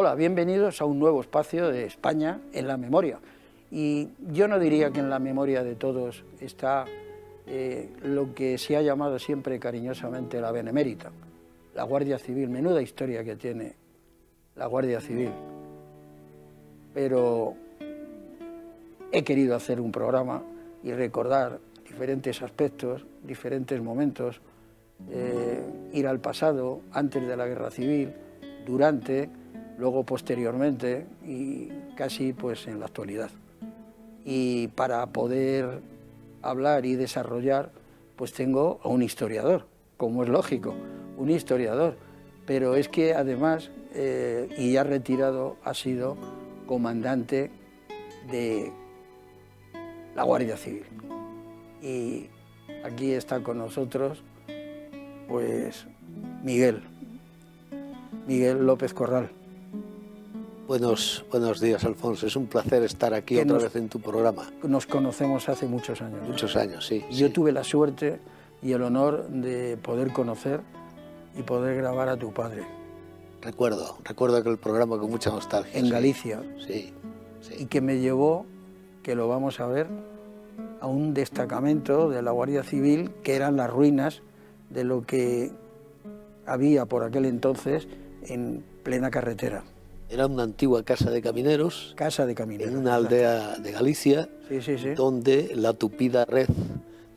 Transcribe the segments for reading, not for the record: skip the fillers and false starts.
Hola, bienvenidos a un nuevo espacio de España en la memoria. Y yo no diría que en la memoria de todos está lo que se ha llamado siempre cariñosamente la Benemérita, la Guardia Civil. Menuda historia que tiene la Guardia Civil. Pero he querido hacer un programa y recordar diferentes aspectos, diferentes momentos, ir al pasado, antes de la Guerra Civil, durante, luego posteriormente y casi pues en la actualidad. Y para poder hablar y desarrollar, pues tengo a un historiador, como es lógico, un historiador, pero es que además, y ya retirado, ha sido comandante de la Guardia Civil. Y aquí está con nosotros, pues, Miguel López Corral. Buenos días, Alfonso. Es un placer estar aquí otra vez en tu programa. Nos conocemos hace muchos años. Muchos años, sí. Yo tuve la suerte y el honor de poder conocer y poder grabar a tu padre. Recuerdo aquel programa con mucha nostalgia. En Galicia. Sí. Y que me llevó, que lo vamos a ver, a un destacamento de la Guardia Civil, que eran las ruinas de lo que había por aquel entonces en plena carretera. Era una antigua casa de camineros. Casa de camineros. En una aldea de Galicia, sí. Donde la tupida red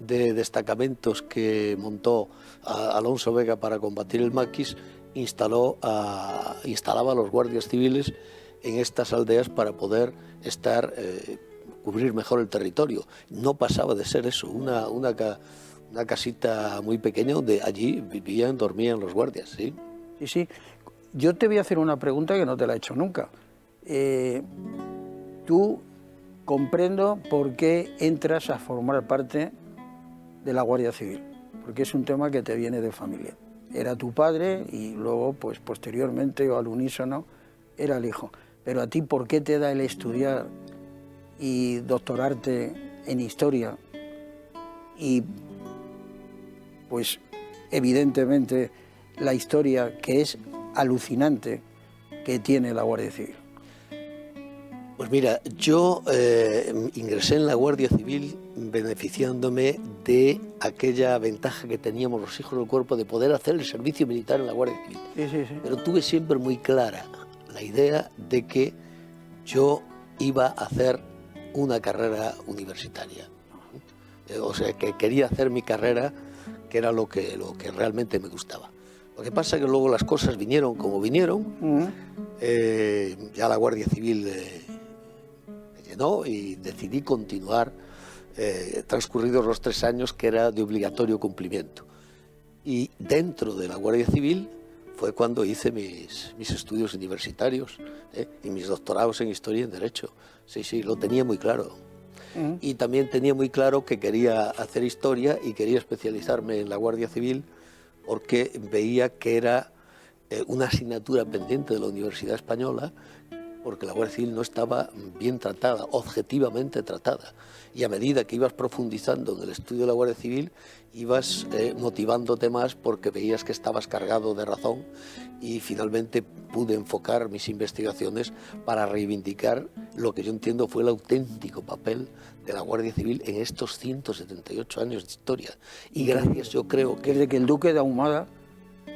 de destacamentos que montó Alonso Vega para combatir el maquis instalaba a los guardias civiles en estas aldeas para poder cubrir mejor el territorio. No pasaba de ser eso, una casita muy pequeña donde allí dormían los guardias, ¿sí? Sí. Yo te voy a hacer una pregunta que no te la he hecho nunca. Tú comprendo por qué entras a formar parte de la Guardia Civil, porque es un tema que te viene de familia. Era tu padre y luego, pues posteriormente o al unísono, era el hijo. Pero a ti, ¿por qué te da el estudiar y doctorarte en historia? Y pues evidentemente la historia, que es alucinante, que tiene la Guardia Civil. Pues mira, yo ingresé en la Guardia Civil beneficiándome de aquella ventaja que teníamos los hijos del cuerpo de poder hacer el servicio militar en la Guardia Civil. Sí. Pero tuve siempre muy clara la idea de que yo iba a hacer una carrera universitaria. O sea, que quería hacer mi carrera, que era lo que realmente me gustaba. Lo que pasa es que luego las cosas vinieron como vinieron. Ya la Guardia Civil me llenó y decidí continuar transcurridos los 3 años que era de obligatorio cumplimiento. Y dentro de la Guardia Civil fue cuando hice mis estudios universitarios y mis doctorados en Historia y en Derecho. Sí, lo tenía muy claro. Y también tenía muy claro que quería hacer historia y quería especializarme en la Guardia Civil, porque veía que era una asignatura pendiente de la Universidad Española, porque la Guardia Civil no estaba bien tratada, objetivamente tratada. Y a medida que ibas profundizando en el estudio de la Guardia Civil, ibas motivándote más porque veías que estabas cargado de razón, y finalmente pude enfocar mis investigaciones para reivindicar lo que yo entiendo fue el auténtico papel de la Guardia Civil en estos 178 años de historia. Y gracias, yo creo que... Desde que el duque de Ahumada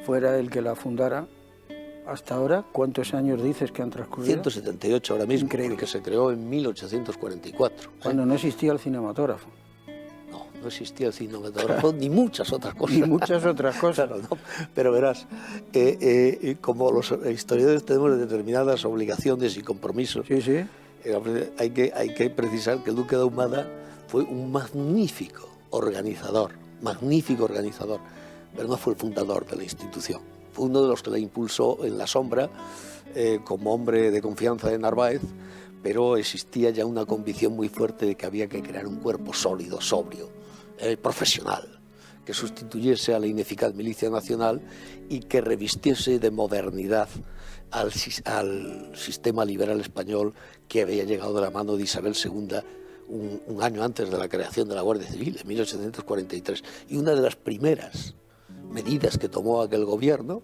fuera el que la fundara, hasta ahora, ¿cuántos años dices que han transcurrido? 178 ahora mismo. Increíble. Que se creó en 1844. Cuando no existía el cinematógrafo. No existía el cinematógrafo, ni muchas otras cosas. Ni muchas otras cosas. Claro, ¿no? Pero verás, como los historiadores tenemos determinadas obligaciones y compromisos, Sí. Hay que precisar que el duque de Ahumada fue un magnífico organizador, pero no fue el fundador de la institución. Fue uno de los que la impulsó en la sombra, como hombre de confianza de Narváez, pero existía ya una convicción muy fuerte de que había que crear un cuerpo sólido, sobrio, profesional, que sustituyese a la ineficaz milicia nacional y que revistiese de modernidad al sistema liberal español que había llegado de la mano de Isabel II un año antes de la creación de la Guardia Civil, en 1843. Y una de las primeras medidas que tomó aquel gobierno,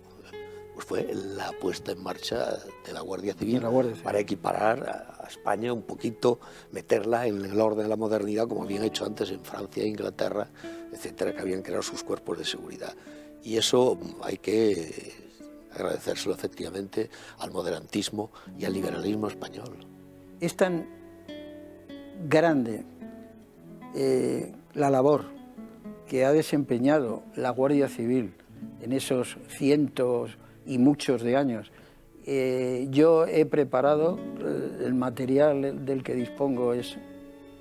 pues fue la puesta en marcha de la Guardia Civil, Civil, para equiparar a España un poquito, meterla en el orden de la modernidad, como habían hecho antes en Francia, Inglaterra, etcétera, que habían creado sus cuerpos de seguridad. Y eso hay que agradecérselo efectivamente al moderantismo y al liberalismo español. Es tan grande la labor que ha desempeñado la Guardia Civil en esos cientos y muchos de años. Yo he preparado, el material del que dispongo es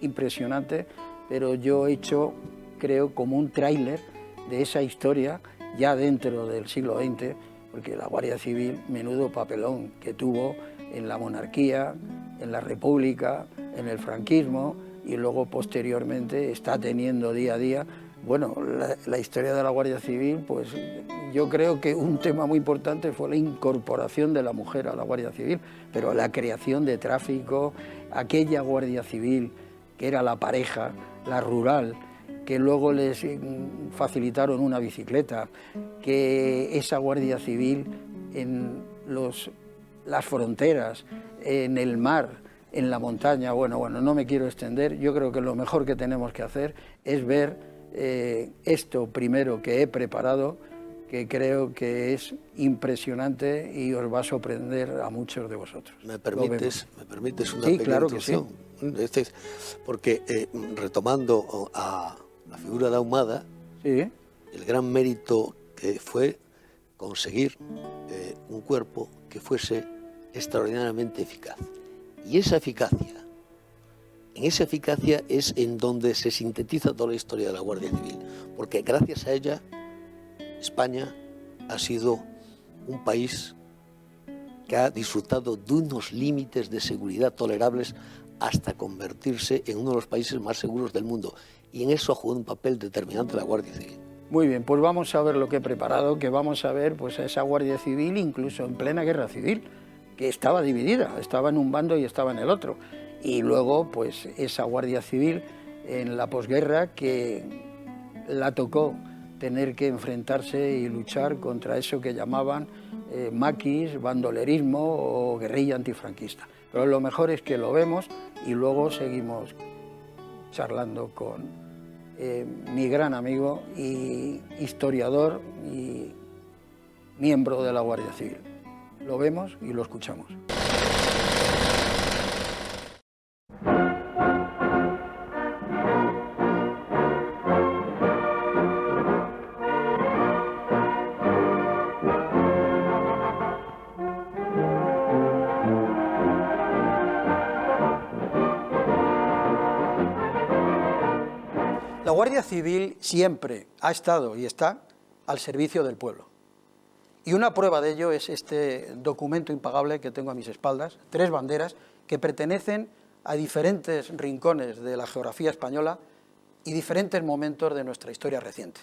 impresionante, pero yo he hecho, creo, como un tráiler de esa historia ya dentro del siglo XX, porque la Guardia Civil, menudo papelón que tuvo en la monarquía, en la República, en el franquismo, y luego posteriormente está teniendo día a día. Bueno, la historia de la Guardia Civil, pues yo creo que un tema muy importante fue la incorporación de la mujer a la Guardia Civil, pero la creación de tráfico, aquella Guardia Civil que era la pareja, la rural, que luego les facilitaron una bicicleta, que esa Guardia Civil en las fronteras, en el mar, en la montaña, bueno, no me quiero extender. Yo creo que lo mejor que tenemos que hacer es ver esto primero que he preparado, que creo que es impresionante y os va a sorprender a muchos de vosotros. ¿Me permites una sí, pequeña claro introducción? Que sí. Porque retomando a la figura de Ahumada, Sí. el gran mérito que fue conseguir un cuerpo que fuese extraordinariamente eficaz. Y esa eficacia, en esa eficacia es en donde se sintetiza toda la historia de la Guardia Civil, porque gracias a ella España ha sido un país que ha disfrutado de unos límites de seguridad tolerables hasta convertirse en uno de los países más seguros del mundo. Y en eso ha jugado un papel determinante la Guardia Civil. Muy bien, pues vamos a ver lo que he preparado, que vamos a ver pues a esa Guardia Civil incluso en plena guerra civil, que estaba dividida, estaba en un bando y estaba en el otro. Y luego pues esa Guardia Civil en la posguerra que la tocó tener que enfrentarse y luchar contra eso que llamaban maquis, bandolerismo o guerrilla antifranquista. Pero lo mejor es que lo vemos y luego seguimos charlando con mi gran amigo y historiador y miembro de la Guardia Civil. Lo vemos y lo escuchamos. La Guardia Civil siempre ha estado y está al servicio del pueblo. Y una prueba de ello es este documento impagable que tengo a mis espaldas, 3 banderas que pertenecen a diferentes rincones de la geografía española y diferentes momentos de nuestra historia reciente.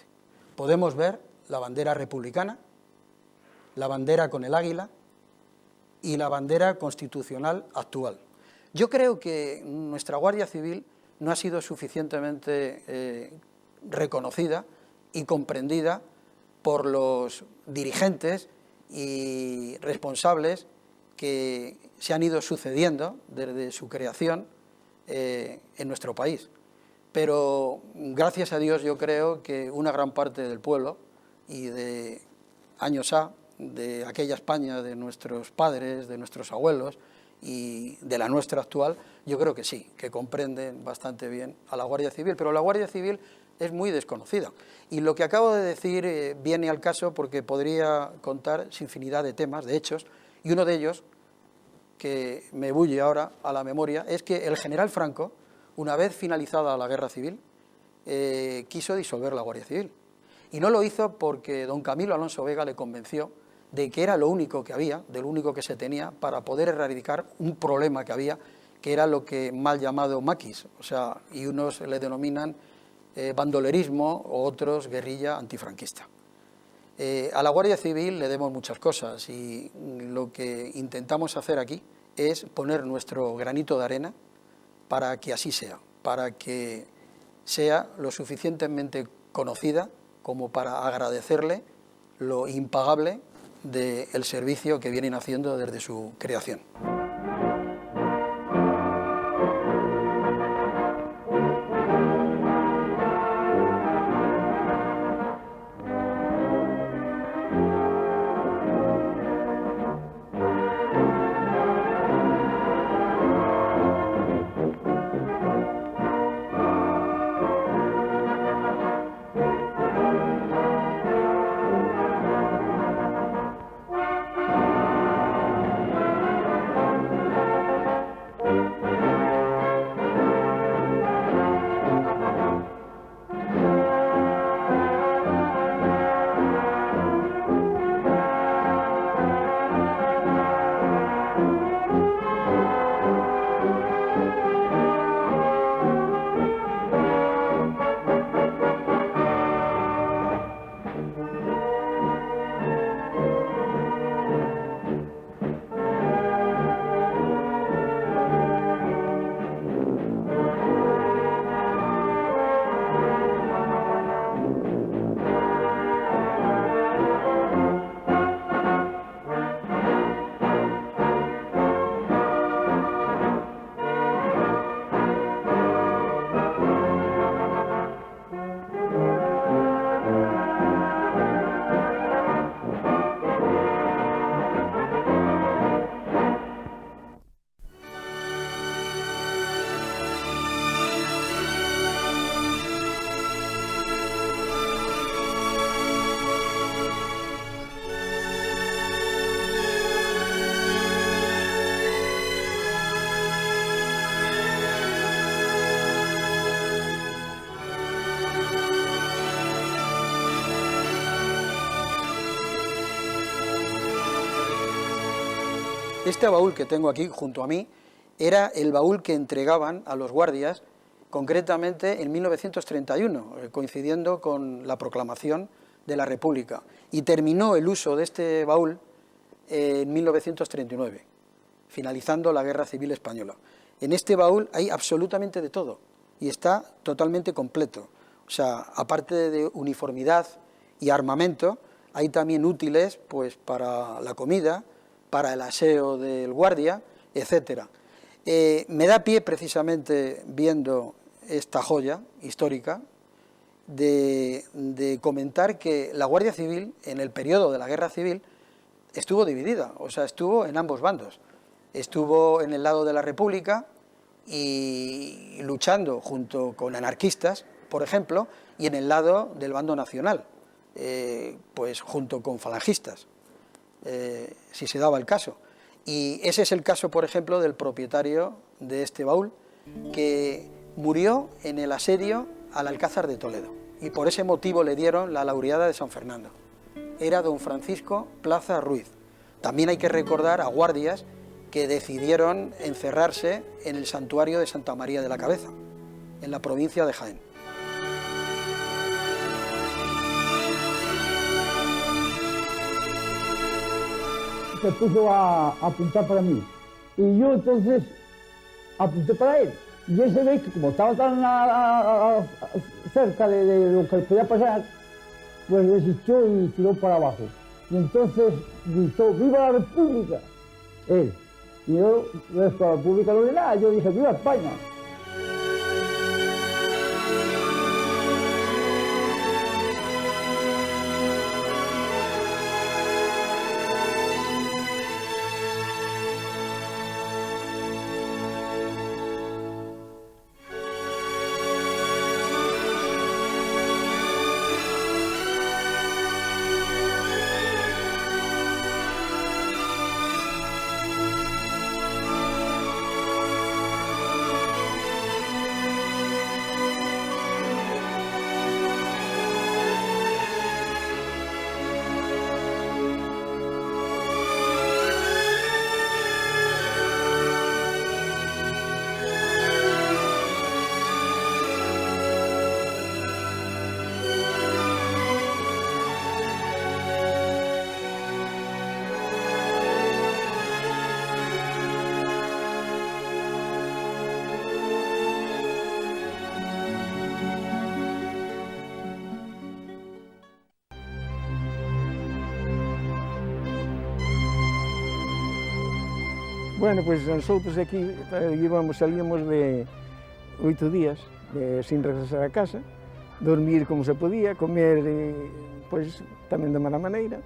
Podemos ver la bandera republicana, la bandera con el águila y la bandera constitucional actual. Yo creo que nuestra Guardia Civil no ha sido suficientemente reconocida y comprendida por los dirigentes y responsables que se han ido sucediendo desde su creación en nuestro país. Pero gracias a Dios yo creo que una gran parte del pueblo y de años de aquella España de nuestros padres, de nuestros abuelos y de la nuestra actual, yo creo que sí, que comprenden bastante bien a la Guardia Civil, pero la Guardia Civil es muy desconocida. Y lo que acabo de decir viene al caso porque podría contar infinidad de temas, de hechos, y uno de ellos, que me bulle ahora a la memoria, es que el general Franco, una vez finalizada la guerra civil, quiso disolver la Guardia Civil. Y no lo hizo porque don Camilo Alonso Vega le convenció de que era lo único que había, de lo único que se tenía para poder erradicar un problema que había, que era lo que mal llamado maquis, o sea, y unos le denominan bandolerismo o otros guerrilla antifranquista. A la Guardia Civil le debemos muchas cosas y lo que intentamos hacer aquí es poner nuestro granito de arena para que así sea, para que sea lo suficientemente conocida como para agradecerle lo impagable, del servicio que vienen haciendo desde su creación. Este baúl que tengo aquí junto a mí era el baúl que entregaban a los guardias, concretamente en 1931, coincidiendo con la proclamación de la República, y terminó el uso de este baúl en 1939, finalizando la Guerra Civil Española. En este baúl hay absolutamente de todo y está totalmente completo. O sea, aparte de uniformidad y armamento, hay también útiles pues, para la comida, para el aseo del guardia, etcétera. Me da pie precisamente viendo esta joya histórica de comentar que la Guardia Civil en el periodo de la Guerra Civil estuvo dividida, o sea, estuvo en ambos bandos. Estuvo en el lado de la República y luchando junto con anarquistas, por ejemplo, y en el lado del bando nacional, pues junto con falangistas. Si se daba el caso. Y ese es el caso, por ejemplo, del propietario de este baúl, que murió en el asedio al Alcázar de Toledo, y por ese motivo le dieron la laureada de San Fernando. Era don Francisco Plaza Ruiz. También hay que recordar a guardias que decidieron encerrarse en el santuario de Santa María de la Cabeza, en la provincia de Jaén. Se puso a apuntar para mí, y yo entonces apunté para él, y él se ve que como estaba tan cerca de lo que podía pasar, pues resistió y tiró para abajo, y entonces gritó ¡Viva la República! Él, y yo, la República no le nada, yo dije ¡Viva España! Bueno, pues nosotros aquí salíamos de 8 días sin regresar a casa, dormir como se podía, comer pues tamén de mala maneira,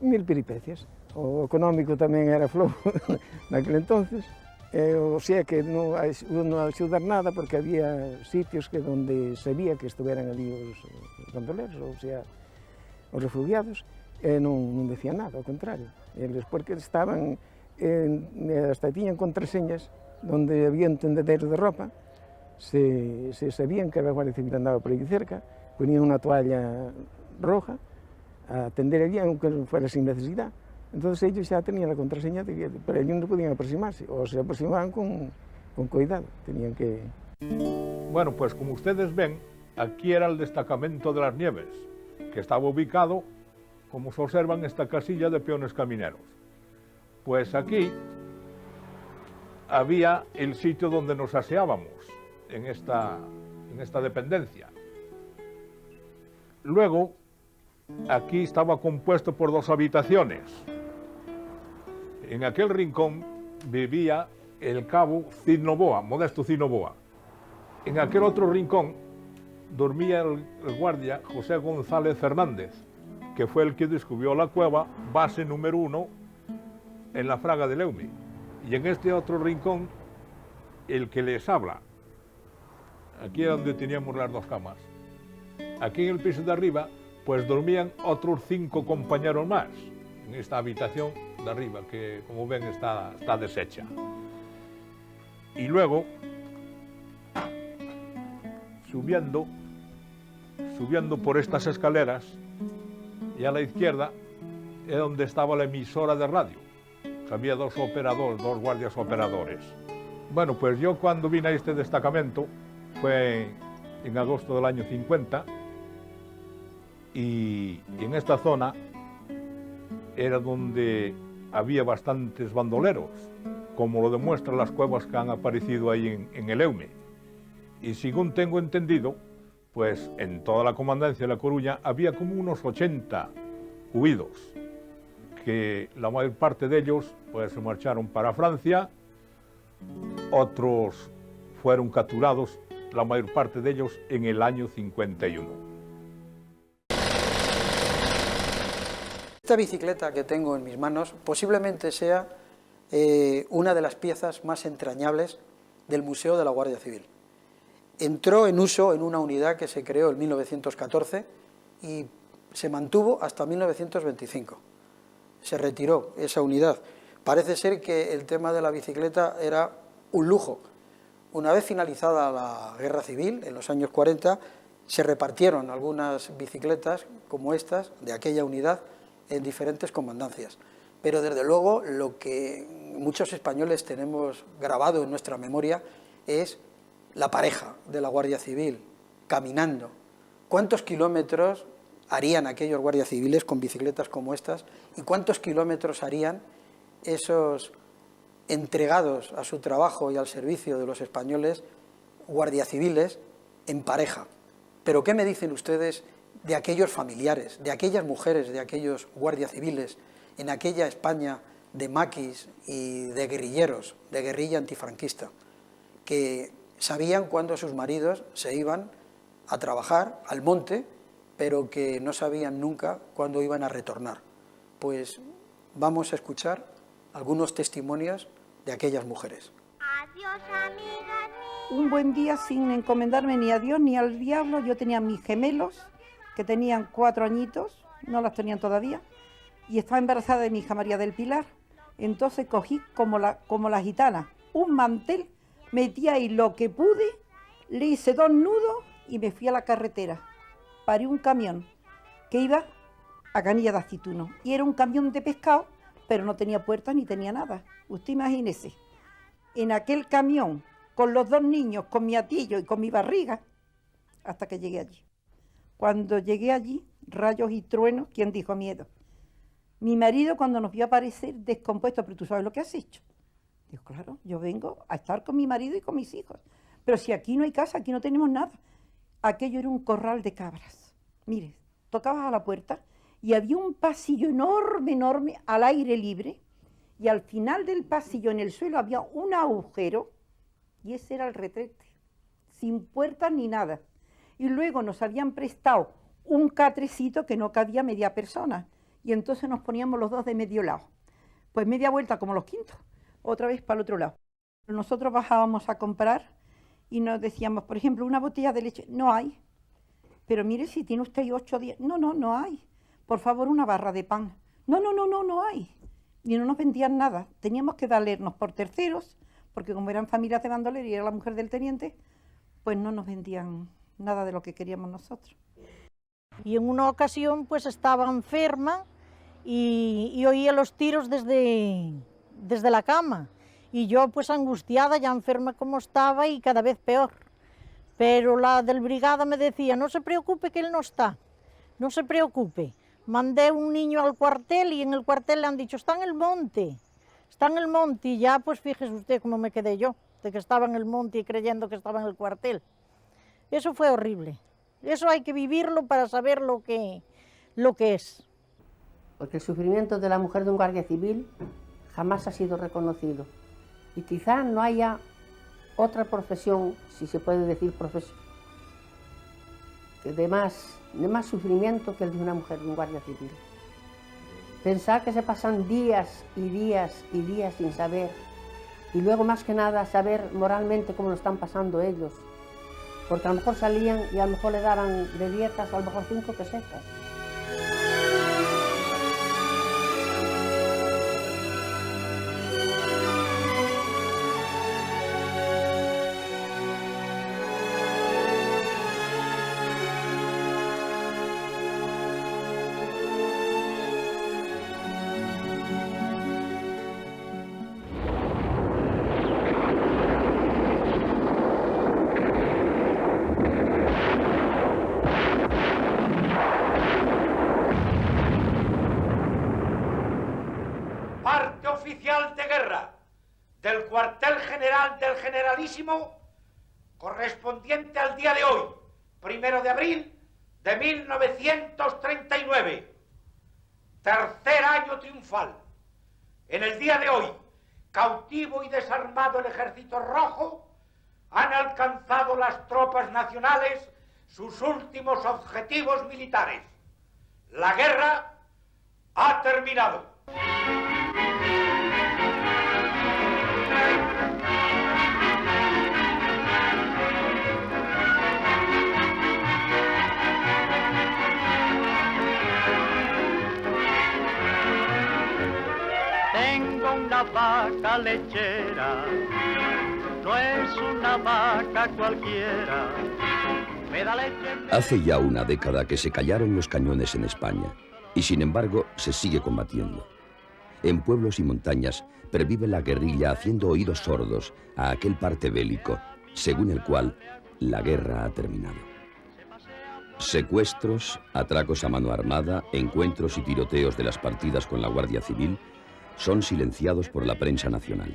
mil peripecias. O económico tamén era flojo naquele entonces, o sea que non axudar nada porque había sitios que donde sabía que estuveran ali os bandoleros, ou sea, os refugiados, e non decían nada, ao contrario. Eles porque estaban, hasta tiñan contraseñas donde había un tendedero de ropa, se sabían que a Guardia Civil andaba por aí cerca, ponían unha toalla roja a atender allí, aunque fuera sin necesidad. Entonces ellos ya tenían la contraseña, pero ellos no podían aproximarse, o se aproximaban con cuidado, tenían que... Bueno, pues como ustedes ven, aquí era el destacamento de las Nieves, que estaba ubicado, como se observa en esta casilla de peones camineros. Pues aquí había el sitio donde nos aseábamos, en esta dependencia. Luego, aquí estaba compuesto por 2 habitaciones. En aquel rincón vivía el cabo Cid Novoa, Modesto Cid Novoa. En aquel otro rincón dormía el guardia José González Fernández, que fue el que descubrió la cueva, base número 1, en la Fraga de Leume. Y en este otro rincón, el que les habla. Aquí era donde teníamos las 2 camas. Aquí en el piso de arriba, pues dormían otros 5 compañeros más, en esta habitación de arriba, que como ven está deshecha. Y luego, subiendo por estas escaleras, y a la izquierda, es donde estaba la emisora de radio. Había 2 guardias operadores. Bueno, pues yo cuando vine a este destacamento, fue en agosto del año 50, y en esta zona era donde había bastantes bandoleros, como lo demuestran las cuevas que han aparecido ahí en el Eume. Y según tengo entendido, pues en toda la comandancia de La Coruña había como unos 80 huidos, que la mayor parte de ellos pues se marcharon para Francia, otros fueron capturados, la mayor parte de ellos en el año 51. Esta bicicleta que tengo en mis manos posiblemente sea una de las piezas más entrañables del Museo de la Guardia Civil. Entró en uso en una unidad que se creó en 1914 y se mantuvo hasta 1925. Se retiró esa unidad. Parece ser que el tema de la bicicleta era un lujo. Una vez finalizada la Guerra Civil, en los años 40, se repartieron algunas bicicletas como estas, de aquella unidad, en diferentes comandancias. Pero desde luego lo que muchos españoles tenemos grabado en nuestra memoria es la pareja de la Guardia Civil, caminando. ¿Cuántos kilómetros harían aquellos guardias civiles con bicicletas como estas? ¿Y cuántos kilómetros harían esos entregados a su trabajo y al servicio de los españoles guardias civiles en pareja? ¿Pero qué me dicen ustedes de aquellos familiares, de aquellas mujeres, de aquellos guardias civiles, en aquella España de maquis y de guerrilleros, de guerrilla antifranquista, que sabían cuándo sus maridos se iban a trabajar al monte, pero que no sabían nunca cuándo iban a retornar? Pues vamos a escuchar algunos testimonios de aquellas mujeres. Adiós, amigas mías. Un buen día, sin encomendarme ni a Dios ni al diablo, yo tenía mis gemelos, que tenían 4 añitos, no las tenían todavía, y estaba embarazada de mi hija María del Pilar. Entonces cogí como la gitana, un mantel, metí ahí lo que pude, le hice 2 nudos y me fui a la carretera. Paré un camión que iba a Canilla de Aceituno, y era un camión de pescado, pero no tenía puertas ni tenía nada. Usted imagínese, en aquel camión, con los 2 niños, con mi atillo y con mi barriga, hasta que llegué allí. Cuando llegué allí, rayos y truenos, ¿quién dijo miedo? Mi marido, cuando nos vio aparecer descompuesto, pero tú sabes lo que has hecho. Digo, claro, yo vengo a estar con mi marido y con mis hijos, pero si aquí no hay casa, aquí no tenemos nada. Aquello era un corral de cabras. Mire, tocabas a la puerta y había un pasillo enorme, enorme, al aire libre, y al final del pasillo en el suelo había un agujero y ese era el retrete, sin puertas ni nada. Y luego nos habían prestado un catrecito que no cabía media persona y entonces nos poníamos los dos de medio lado. Pues media vuelta como los quintos, otra vez para el otro lado. Nosotros bajábamos a comprar y nos decíamos, por ejemplo, una botella de leche, no hay. Pero mire, si tiene usted 8 días, no hay. Por favor, una barra de pan. No hay. Y no nos vendían nada. Teníamos que valernos por terceros, porque como eran familias de bandoleros y era la mujer del teniente, pues no nos vendían nada de lo que queríamos nosotros. Y en una ocasión pues estaba enferma y oía los tiros desde la cama. Y yo pues angustiada, ya enferma como estaba y cada vez peor. Pero la del brigada me decía, no se preocupe que él no está, no se preocupe. Mandé un niño al cuartel y en el cuartel le han dicho, está en el monte y ya pues fíjese usted cómo me quedé yo, de que estaba en el monte y creyendo que estaba en el cuartel. Eso fue horrible, eso hay que vivirlo para saber lo que es. Porque el sufrimiento de la mujer de un guardia civil jamás ha sido reconocido y quizá no haya otra profesión, si se puede decir profesión, de más sufrimiento que el de una mujer, de un guardia civil. Pensar que se pasan días y días y días sin saber, y luego más que nada saber moralmente cómo lo están pasando ellos, porque a lo mejor salían y a lo mejor le daban de dietas a lo mejor 5 pesetas. Parte oficial de guerra del cuartel general del Generalísimo, correspondiente al día de hoy, 1 de abril de 1939, tercer año triunfal. En el día de hoy, cautivo y desarmado el Ejército Rojo, han alcanzado las tropas nacionales sus últimos objetivos militares. La guerra ha terminado. Tengo una vaca lechera, no es una vaca cualquiera. Me da leche. Hace ya una década que se callaron los cañones en España y sin embargo se sigue combatiendo. En pueblos y montañas pervive la guerrilla haciendo oídos sordos a aquel parte bélico, según el cual la guerra ha terminado. Secuestros, atracos a mano armada, encuentros y tiroteos de las partidas con la Guardia Civil son silenciados por la prensa nacional.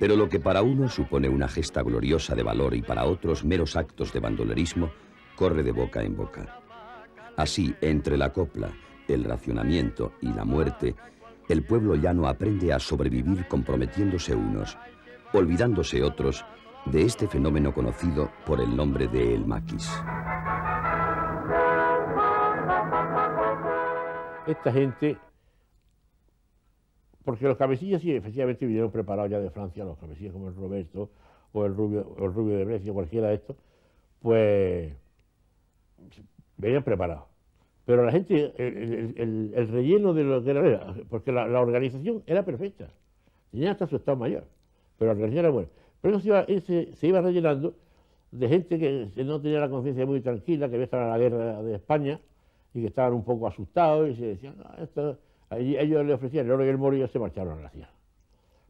Pero lo que para unos supone una gesta gloriosa de valor y para otros meros actos de bandolerismo, corre de boca en boca. Así, entre la copla, el racionamiento y la muerte, el pueblo llano aprende a sobrevivir comprometiéndose unos, olvidándose otros de este fenómeno conocido por el nombre de el maquis. Esta gente, porque los cabecillas sí, efectivamente vinieron preparados ya de Francia, los cabecillas como el Roberto o el Rubio de Brescia, cualquiera de estos, pues venían preparados. Pero la gente, el relleno de lo que era, porque la organización era perfecta, tenía hasta su estado mayor, pero la organización era buena. Pero eso se iba rellenando de gente que no tenía la conciencia muy tranquila, que había estado en la guerra de España y que estaban un poco asustados y se decían, no, ellos le ofrecían el oro y el moro y ellos se marcharon a la sierra.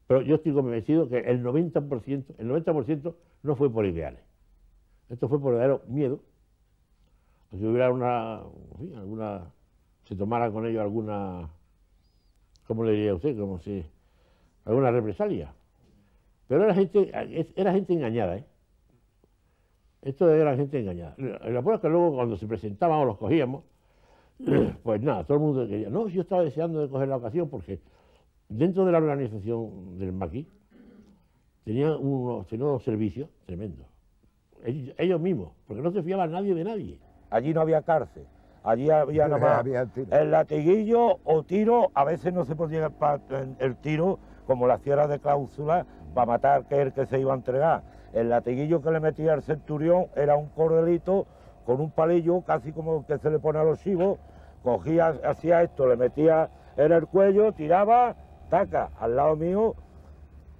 Pero yo estoy convencido que el 90% no fue por ideales. Esto fue por verdadero miedo. Si hubiera se tomara con ellos alguna, ¿cómo le diría usted? Como si, alguna represalia. Pero era gente engañada, ¿eh? Esto era gente engañada. La prueba es que luego cuando se presentaban o los cogíamos, pues nada, todo el mundo quería, no, yo estaba deseando de coger la ocasión porque dentro de la organización del maquis, tenían unos servicios tremendos. Ellos mismos, porque no se fiaba nadie de nadie. Allí no había cárcel, allí había nada más el latiguillo o tiro. A veces no se podía el tiro, como las tierras de cláusula, para matar que el que se iba a entregar. El latiguillo que le metía el centurión era un cordelito con un palillo, casi como el que se le pone a los chivos. Cogía, hacía esto, le metía en el cuello, tiraba, taca, al lado mío,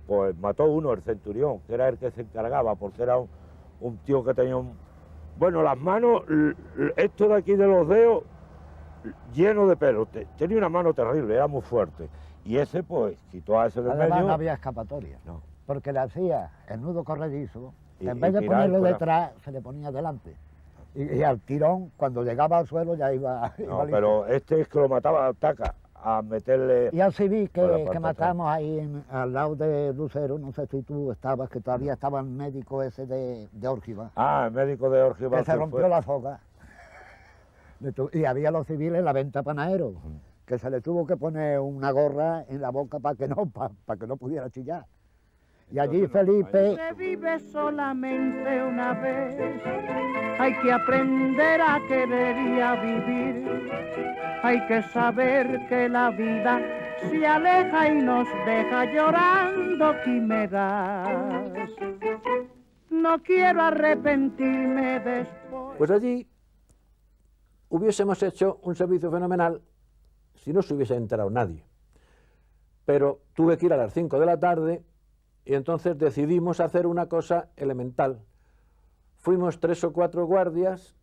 pues mató uno, el centurión, que era el que se encargaba, porque era un tío que tenía bueno, las manos, esto de aquí de los dedos, lleno de pelo, tenía una mano terrible, era muy fuerte. Y ese, pues, quitó a ese del Además, medio. no había escapatoria, no, porque le hacía el nudo corredizo, Y- en vez y de tirar ponerlo fuera. detrás, se le ponía delante. Y al tirón, cuando llegaba al suelo, ya iba No, listo. pero este es que lo mataba, taca, a meterle... Y al civil por la que parte matamos ahí al lado de Lucero, no sé si tú estabas, que todavía estaba el médico ese de Órgiva, Ah, el médico de Órgiva. que se rompió la soga. Y había los civiles en la venta panadero, que se le tuvo que poner una gorra en la boca para que no pudiera chillar. Y allí Felipe... Se vive solamente una vez, hay que aprender a querer y a vivir, hay que saber que la vida se aleja y nos deja llorando quimeras. No quiero arrepentirme después. Pues allí hubiésemos hecho un servicio fenomenal si no se hubiese enterado nadie. Pero tuve que ir a las 5 de la tarde y entonces decidimos hacer una cosa elemental. Fuimos 3 o 4 guardias,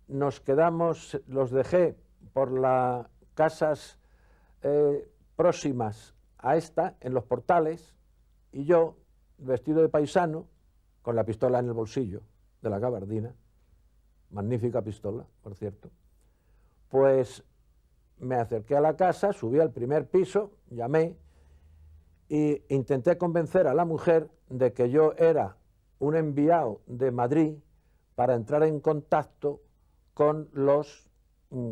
nos quedamos, los dejé por las casas próximas a esta, en los portales, y yo, vestido de paisano, con la pistola en el bolsillo de la gabardina, magnífica pistola, por cierto, pues me acerqué a la casa, subí al primer piso, llamé e intenté convencer a la mujer de que yo era un enviado de Madrid para entrar en contacto con los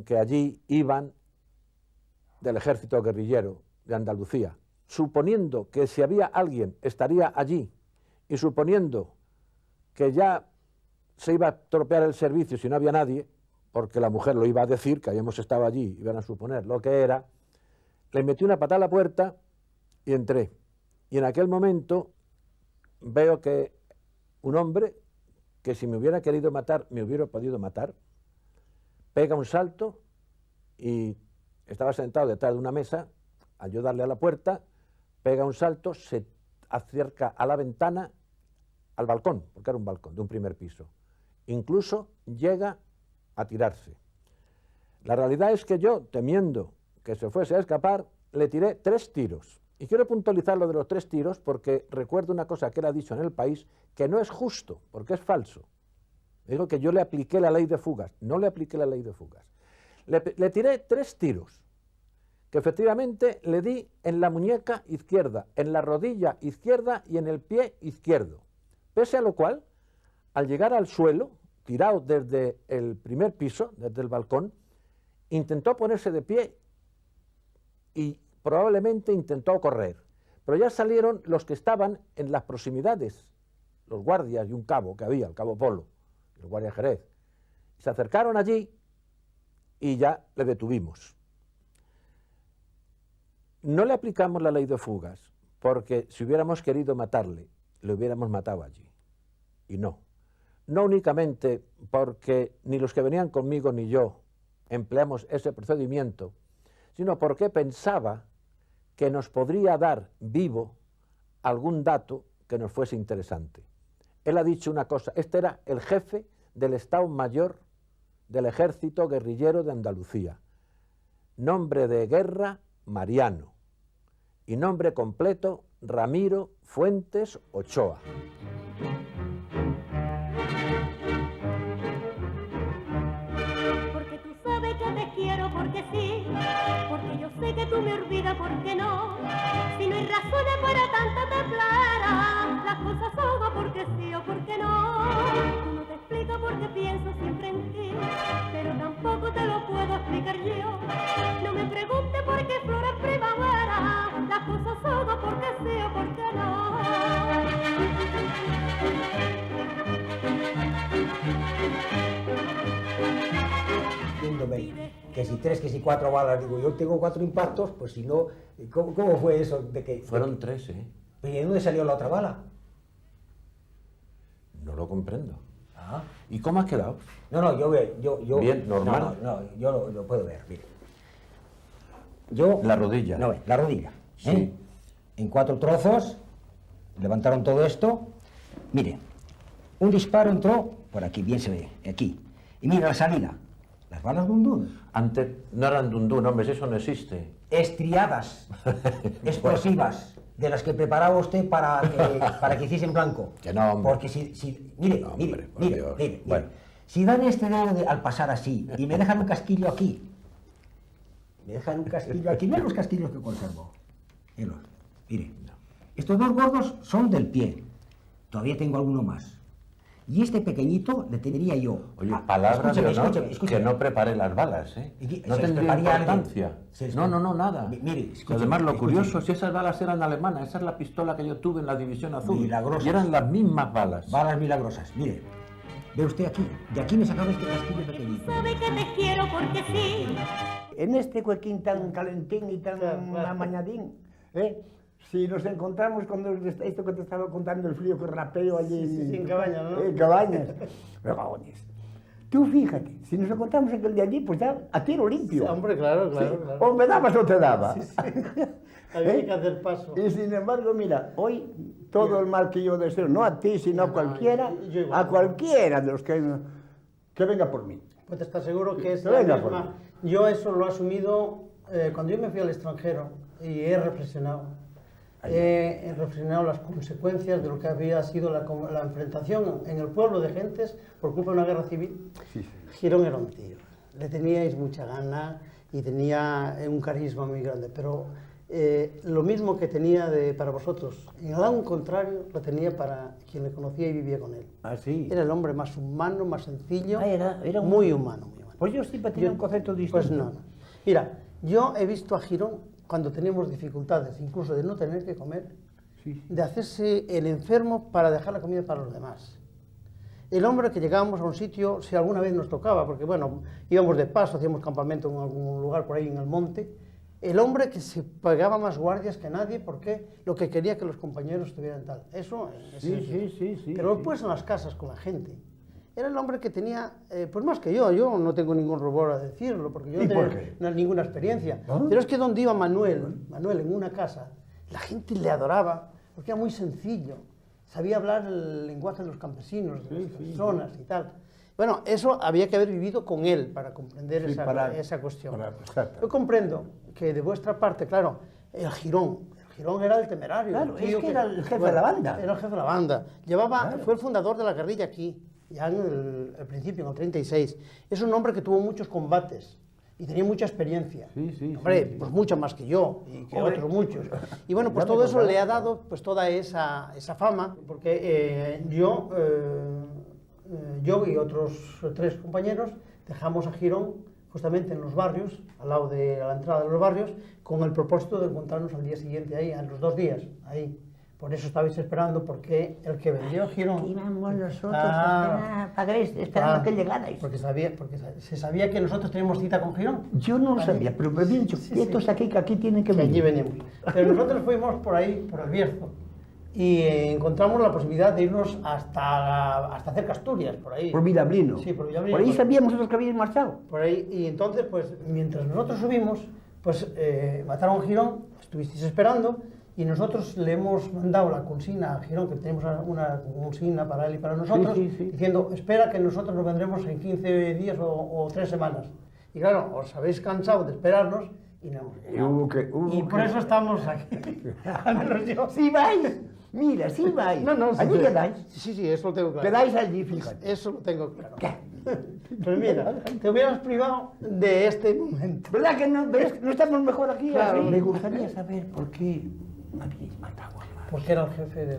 que allí iban del ejército guerrillero de Andalucía, suponiendo que si había alguien estaría allí y suponiendo que ya se iba a estropear el servicio si no había nadie, porque la mujer lo iba a decir, que habíamos estado allí, iban a suponer lo que era, le metí una patada a la puerta y entré. Y en aquel momento veo que un hombre, que si me hubiera querido matar, me hubiera podido matar, pega un salto y estaba sentado detrás de una mesa, al yo darle a la puerta, pega un salto, se acerca a la ventana, al balcón, porque era un balcón de un primer piso. Incluso llega a tirarse. La realidad es que yo, temiendo que se fuese a escapar, le tiré 3 tiros. Y quiero puntualizar lo de los 3 tiros porque recuerdo una cosa que él ha dicho en El País, que no es justo, porque es falso. Digo que yo le apliqué la ley de fugas, no le apliqué la ley de fugas. Le tiré 3 tiros, que efectivamente le di en la muñeca izquierda, en la rodilla izquierda y en el pie izquierdo. Pese a lo cual, al llegar al suelo, tirado desde el primer piso, desde el balcón, intentó ponerse de pie y probablemente intentó correr. Pero ya salieron los que estaban en las proximidades, los guardias y un cabo que había, el cabo Polo, el guardia Jerez. Se acercaron allí y ya le detuvimos. No le aplicamos la ley de fugas, porque si hubiéramos querido matarle, le hubiéramos matado allí. Y no. No únicamente porque ni los que venían conmigo ni yo empleamos ese procedimiento, sino porque pensaba que nos podría dar vivo algún dato que nos fuese interesante. Él ha dicho una cosa, este era el jefe del Estado Mayor del Ejército Guerrillero de Andalucía. Nombre de guerra, Mariano. Y nombre completo, Ramiro Fuentes Ochoa. Porque tú sabes que te quiero porque sí, porque yo sé que tú me olvidas porque no. Si no hay razones para tanta temblara, las cosas son o porque sí o porque no. Tú no te explicas porque pienso siempre en ti, pero tampoco te lo puedo explicar yo. No me preguntes por qué flores primavera, que si 3, que si 4 balas. Digo, yo tengo 4 impactos, pues si no, ¿cómo fue eso? Fueron 3, ¿eh? ¿Y de dónde salió la otra bala? No lo comprendo. ¿Y cómo has quedado? No, yo bien, normal. No, yo lo puedo ver, mire. Yo... La rodilla. No, la rodilla. Sí. En 4 trozos, levantaron todo esto. Mire, un disparo entró por aquí, bien se ve, aquí. Y mira la salida. Las balas dundún. Antes no eran dundún, hombre, eso no existe. Estriadas, explosivas, de las que preparaba usted para que hiciesen blanco. Que no, hombre. Porque mire, mire. Si dan este dedo al pasar así y me dejan un casquillo aquí, mira los casquillos que conservo. Mire, estos 2 gordos son del pie. Todavía tengo alguno más. Y este pequeñito le tendría yo. Oye, palabra de honor, escúchame. que no preparé las balas, ¿eh? No tendría importancia. No, nada. Mire, además, lo curioso, si esas balas eran alemanas, esa es la pistola que yo tuve en la División Azul. Milagrosas. Y eran las mismas balas. Balas milagrosas, mire. Ve usted aquí, de aquí me sacaba este casquillo pequeñito. Sabe que te quiero porque sí. En este huequín tan calentín y tan amañadín, si nos encontramos con esto que te estaba contando, el frío que rapeo allí en Cabañas, ¿no? En Cabañas. Tú fíjate, si nos encontramos aquel de allí, pues ya a tiro limpio. Sí, hombre, claro. O me dabas o te daba. Sí. Había que hacer paso. Y sin embargo, mira, hoy todo el mal que yo deseo, no a ti, sino a cualquiera, a cualquiera de los que venga por mí. Pues te estás seguro que es Que la venga misma. por mí. Yo eso lo he asumido cuando yo me fui al extranjero y he reflexionado. He reflexionado las consecuencias de lo que había sido la enfrentación en el pueblo de gentes por culpa de una guerra civil. Girón era un tío, le teníais mucha gana y tenía un carisma muy grande, pero lo mismo que tenía para vosotros, en el lado contrario, lo tenía para quien le conocía y vivía con él. Era el hombre más humano, más sencillo, Era muy humano. Pues yo siempre tenía un concepto distinto. Pues no. Mira, yo he visto a Girón cuando teníamos dificultades, incluso de no tener que comer, de hacerse el enfermo para dejar la comida para los demás. El hombre que llegábamos a un sitio, si alguna vez nos tocaba, porque bueno, íbamos de paso, hacíamos campamento en algún lugar por ahí en el monte, el hombre que se pagaba más guardias que nadie porque lo que quería que los compañeros estuvieran tal. Eso es sí. Pero después en las casas con la gente. Era el hombre que tenía, pues más que yo no tengo ningún rubor a decirlo, porque yo no tengo ninguna experiencia. Pero es que donde iba Manuel en una casa, la gente le adoraba, porque era muy sencillo, sabía hablar el lenguaje de los campesinos, de las personas y tal. Bueno, eso había que haber vivido con él para comprender esa cuestión. Yo comprendo que de vuestra parte, claro, el Girón era el temerario. Claro, es que era el jefe de la banda. Era el jefe de la banda. Fue el fundador de la guerrilla aquí, ya en el principio, en el 36. Es un hombre que tuvo muchos combates y tenía mucha experiencia. Hombre, pues mucho más que yo y que otros muchos. Y bueno, pues todo eso le ha dado pues toda esa fama, porque yo y otros 3 compañeros dejamos a Girón justamente en los barrios, a la entrada de los barrios, con el propósito de encontrarnos al día siguiente ahí, a los 2 días, ahí. Por eso estabais esperando, porque el que vendió a Girón... Íbamos nosotros esperando que llegarais. Porque se sabía que nosotros teníamos cita con Girón. Yo no lo sabía, pero me habían dicho, estos aquí que aquí tienen que venir. Allí veníamos. Pero nosotros fuimos por ahí, por el Bierzo, y encontramos la posibilidad de irnos hasta cerca Asturias, por ahí. Por Villablino. Sí, por Villablino. Por ahí sabíamos nosotros que habíais marchado. Por ahí, y entonces, pues, mientras nosotros subimos, pues, mataron a Girón, estuvisteis esperando, y nosotros le hemos mandado la consigna a Girón, que tenemos una consigna para él y para nosotros, diciendo, espera que nosotros nos vendremos en 15 días o 3 semanas. Y claro, os habéis cansado de esperarnos y no hemos llegado. Y por eso estamos aquí. ¡Sí vais! Mira, sí vais. ¿Allí quedáis? Sí, eso lo tengo claro. Quedáis allí, fíjate. Eso lo tengo claro. Pues mira, te hubieras privado de este momento. ¿Verdad que no estamos mejor aquí? Claro. Me gustaría saber por qué me habíais matado. Porque era el jefe de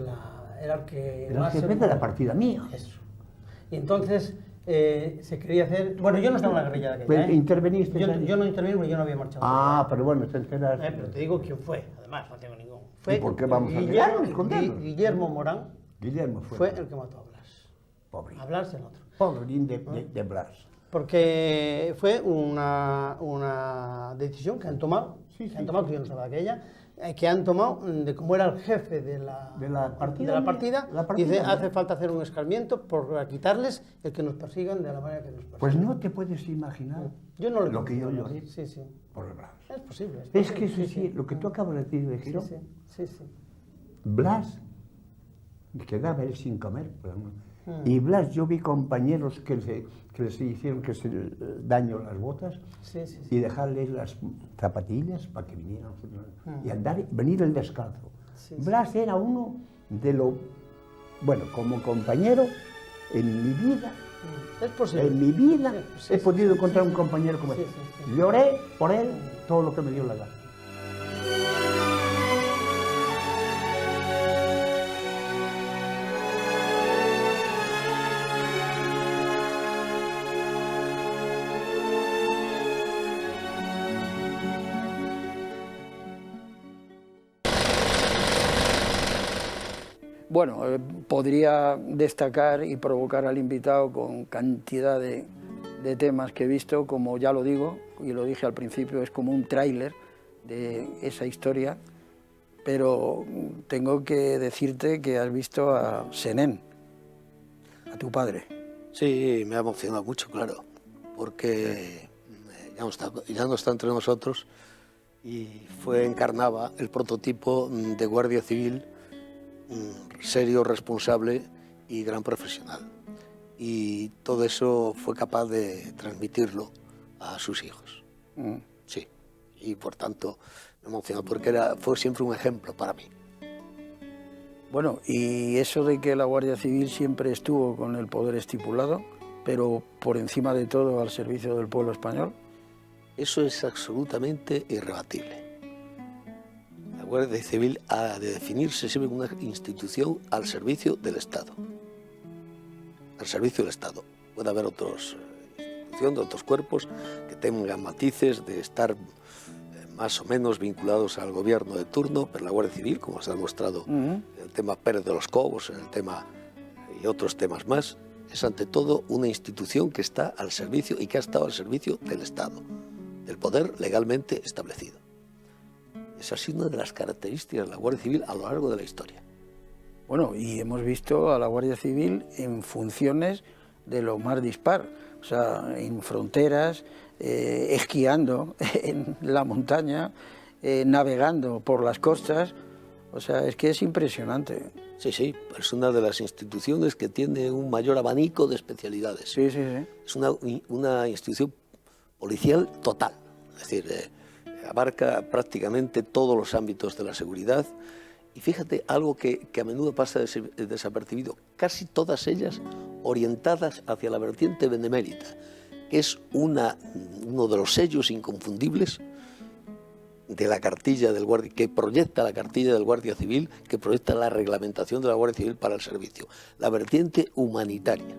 era el que Era el jefe de la partida mía. Eso. Y entonces se quería hacer... Bueno, yo no estaba en la guerrilla de aquella, ¿Interveniste? Yo no intervení porque yo no había marchado. Pero bueno, te enteras. Pero te digo quién fue, además, no tengo ningún. ¿Y por qué vamos a escondernos? Guillermo Morán Guillermo fue el que mató a Blas. Pobre. A Blas el otro. Pobrín de Blas. Porque fue una decisión que han tomado, que yo no estaba aquella, que han tomado de cómo era el jefe de la partida, dice, hace falta hacer un escarmiento por quitarles el que nos persigan de la manera que nos persiguen. Pues no te puedes imaginar lo que yo lloré por el Blas. Es posible. Es que sí, lo que tú acabas de decir de Girón, Blas quedaba él sin comer. Y Blas, yo vi compañeros que les hicieron daño las botas y dejarles las zapatillas para que vinieran y venir el descalzo. Blas era uno de lo... Bueno, como compañero, en mi vida, he podido encontrar un compañero como él. Lloré por él todo lo que me dio la gana. Bueno, podría destacar y provocar al invitado con cantidad de temas que he visto, como ya lo digo, y lo dije al principio, es como un tráiler de esa historia, pero tengo que decirte que has visto a Senén, a tu padre. Sí, me ha emocionado mucho, claro, porque ya no está entre nosotros y encarnaba el prototipo de guardia civil serio, responsable y gran profesional. Y todo eso fue capaz de transmitirlo a sus hijos. Sí, y por tanto me emocionó porque fue siempre un ejemplo para mí. Bueno, y eso de que la Guardia Civil siempre estuvo con el poder estipulado, pero por encima de todo al servicio del pueblo español. Eso es absolutamente irrebatible. La Guardia Civil ha de definirse siempre como una institución al servicio del Estado. Al servicio del Estado. Puede haber otras instituciones, otros cuerpos que tengan matices de estar más o menos vinculados al gobierno de turno, pero la Guardia Civil, como se ha demostrado en el tema Pérez de los Cobos, en el tema y otros temas más, es ante todo una institución que está al servicio y que ha estado al servicio del Estado, del poder legalmente establecido. Esa ha sido una de las características de la Guardia Civil a lo largo de la historia. Bueno, y hemos visto a la Guardia Civil en funciones de lo más dispar, o sea, en fronteras, esquiando en la montaña, navegando por las costas, o sea, es que es impresionante. Sí, es una de las instituciones que tiene un mayor abanico de especialidades. Sí. Es una institución policial total, es decir, abarca prácticamente todos los ámbitos de la seguridad. Y fíjate, algo que a menudo pasa desapercibido, casi todas ellas orientadas hacia la vertiente benemérita, que es uno de los sellos inconfundibles de la cartilla del Guardia, que proyecta la cartilla del Guardia Civil, que proyecta la reglamentación de la Guardia Civil para el servicio, la vertiente humanitaria.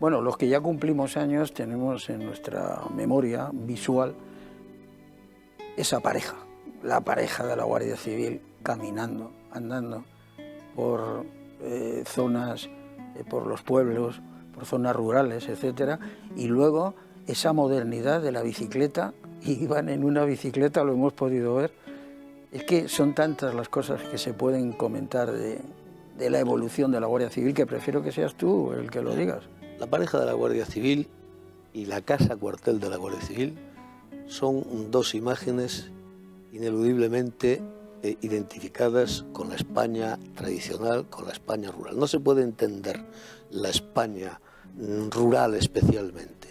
Bueno, los que ya cumplimos años tenemos en nuestra memoria visual esa pareja, la pareja de la Guardia Civil caminando, andando por zonas, por los pueblos, por zonas rurales, etcétera, y luego esa modernidad de la bicicleta, y iban en una bicicleta, lo hemos podido ver. Es que son tantas las cosas que se pueden comentar de la evolución de la Guardia Civil que prefiero que seas tú el que lo digas. La pareja de la Guardia Civil y la casa cuartel de la Guardia Civil son dos imágenes ineludiblemente identificadas con la España tradicional, con la España rural. No se puede entender la España rural especialmente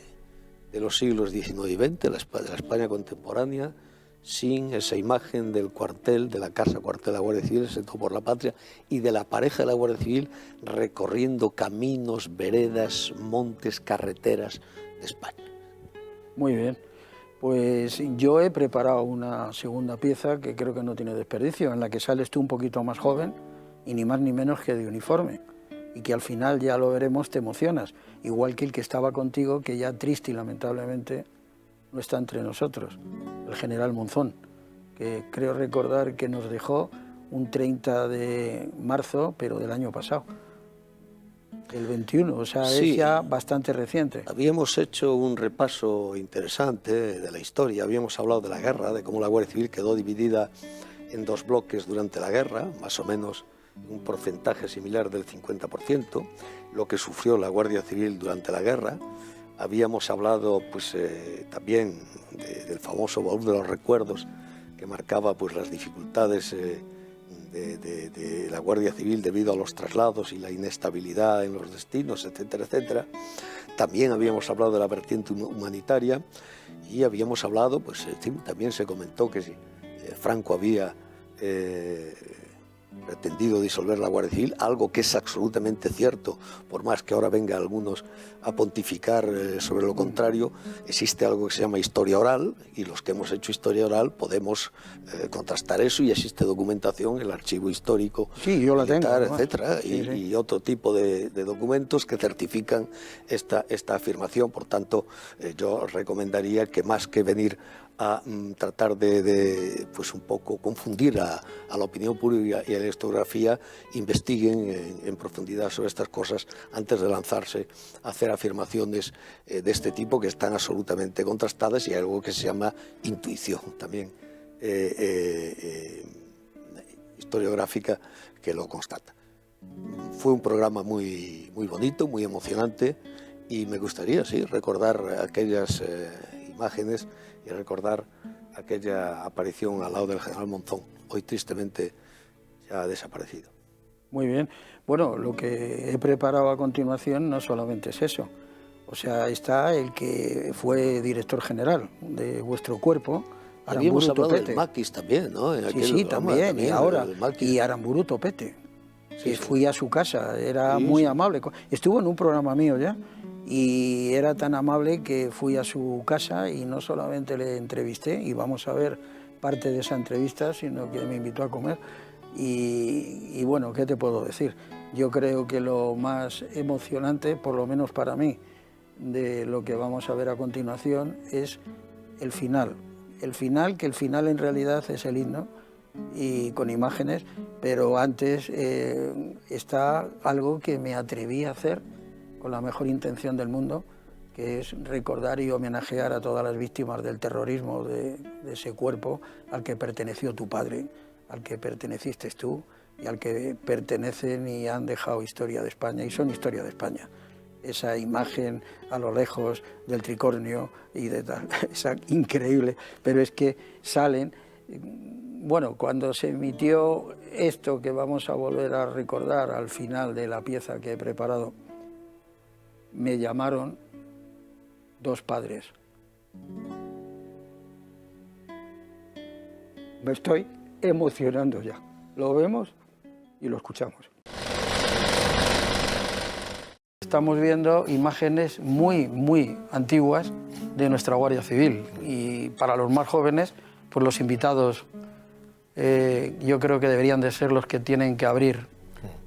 de los siglos XIX y XX, de la España contemporánea, sin esa imagen del cuartel, de la casa cuartel de la Guardia Civil, excepto por la patria, y de la pareja de la Guardia Civil recorriendo caminos, veredas, montes, carreteras de España. Muy bien. Pues yo he preparado una segunda pieza que creo que no tiene desperdicio, en la que sales tú un poquito más joven y ni más ni menos que de uniforme, y que al final, ya lo veremos, te emocionas, igual que el que estaba contigo, que ya triste y lamentablemente no está entre nosotros, el general Monzón, que creo recordar que nos dejó un 30 de marzo, pero del año pasado. El 21, o sea, Sí. es ya bastante reciente. Habíamos hecho un repaso interesante de la historia, habíamos hablado de la guerra, de cómo la Guardia Civil quedó dividida en dos bloques durante la guerra, más o menos un porcentaje similar del 50%, lo que sufrió la Guardia Civil durante la guerra. Habíamos hablado pues, también del famoso baúl de los recuerdos, que marcaba pues, las dificultades de la Guardia Civil debido a los traslados y la inestabilidad en los destinos, etcétera, etcétera. También habíamos hablado de la vertiente humanitaria y habíamos hablado, pues también se comentó que si Franco había pretendido disolver la Guardia Civil, algo que es absolutamente cierto, por más que ahora vengan algunos a pontificar sobre lo contrario. Existe algo que se llama historia oral, y los que hemos hecho historia oral podemos contrastar eso, y existe documentación, el archivo histórico, sí, yo la militar, tengo, etcétera, sí, sí. Y otro tipo de documentos que certifican esta afirmación. Por tanto, yo recomendaría que, más que venir a tratar de pues un poco confundir a la opinión pública y a la historiografía, investiguen en profundidad sobre estas cosas antes de lanzarse a hacer afirmaciones de este tipo, que están absolutamente contrastadas, y hay algo que se llama intuición también historiográfica que lo constata. Fue un programa muy bonito, muy emocionante, y me gustaría, sí, recordar aquellas imágenes y recordar aquella aparición al lado del general Monzón, hoy tristemente ya ha desaparecido. Muy bien. Bueno, lo que he preparado a continuación no solamente es eso. O sea, está el que fue director general de vuestro cuerpo, Habíamos Aramburu hablado Topete. del Maquis también, ¿no? En Sí, aquel sí, programa también, y ahora. el Maquis. Y Aramburu Topete. Sí, que sí. fui a su casa, era Sí, muy sí. amable. Estuvo en un programa mío ya, y era tan amable que fui a su casa y no solamente le entrevisté, y vamos a ver parte de esa entrevista, sino que me invitó a comer. Y bueno, ¿qué te puedo decir? Yo creo que lo más emocionante, por lo menos para mí, de lo que vamos a ver a continuación es el final. El final, que el final en realidad es el himno, y con imágenes, pero antes está algo que me atreví a hacer con la mejor intención del mundo, que es recordar y homenajear a todas las víctimas del terrorismo, de ese cuerpo al que perteneció tu padre, al que perteneciste tú y al que pertenecen y han dejado historia de España, y son historia de España. Esa imagen a lo lejos del tricornio y de tal, esa increíble, pero es que salen. Bueno, cuando se emitió esto que vamos a volver a recordar al final de la pieza que he preparado, me llamaron dos padres. Me estoy emocionando ya. Lo vemos y lo escuchamos. Estamos viendo imágenes muy antiguas de nuestra Guardia Civil, y para los más jóvenes, pues los invitados yo creo que deberían de ser los que tienen que abrir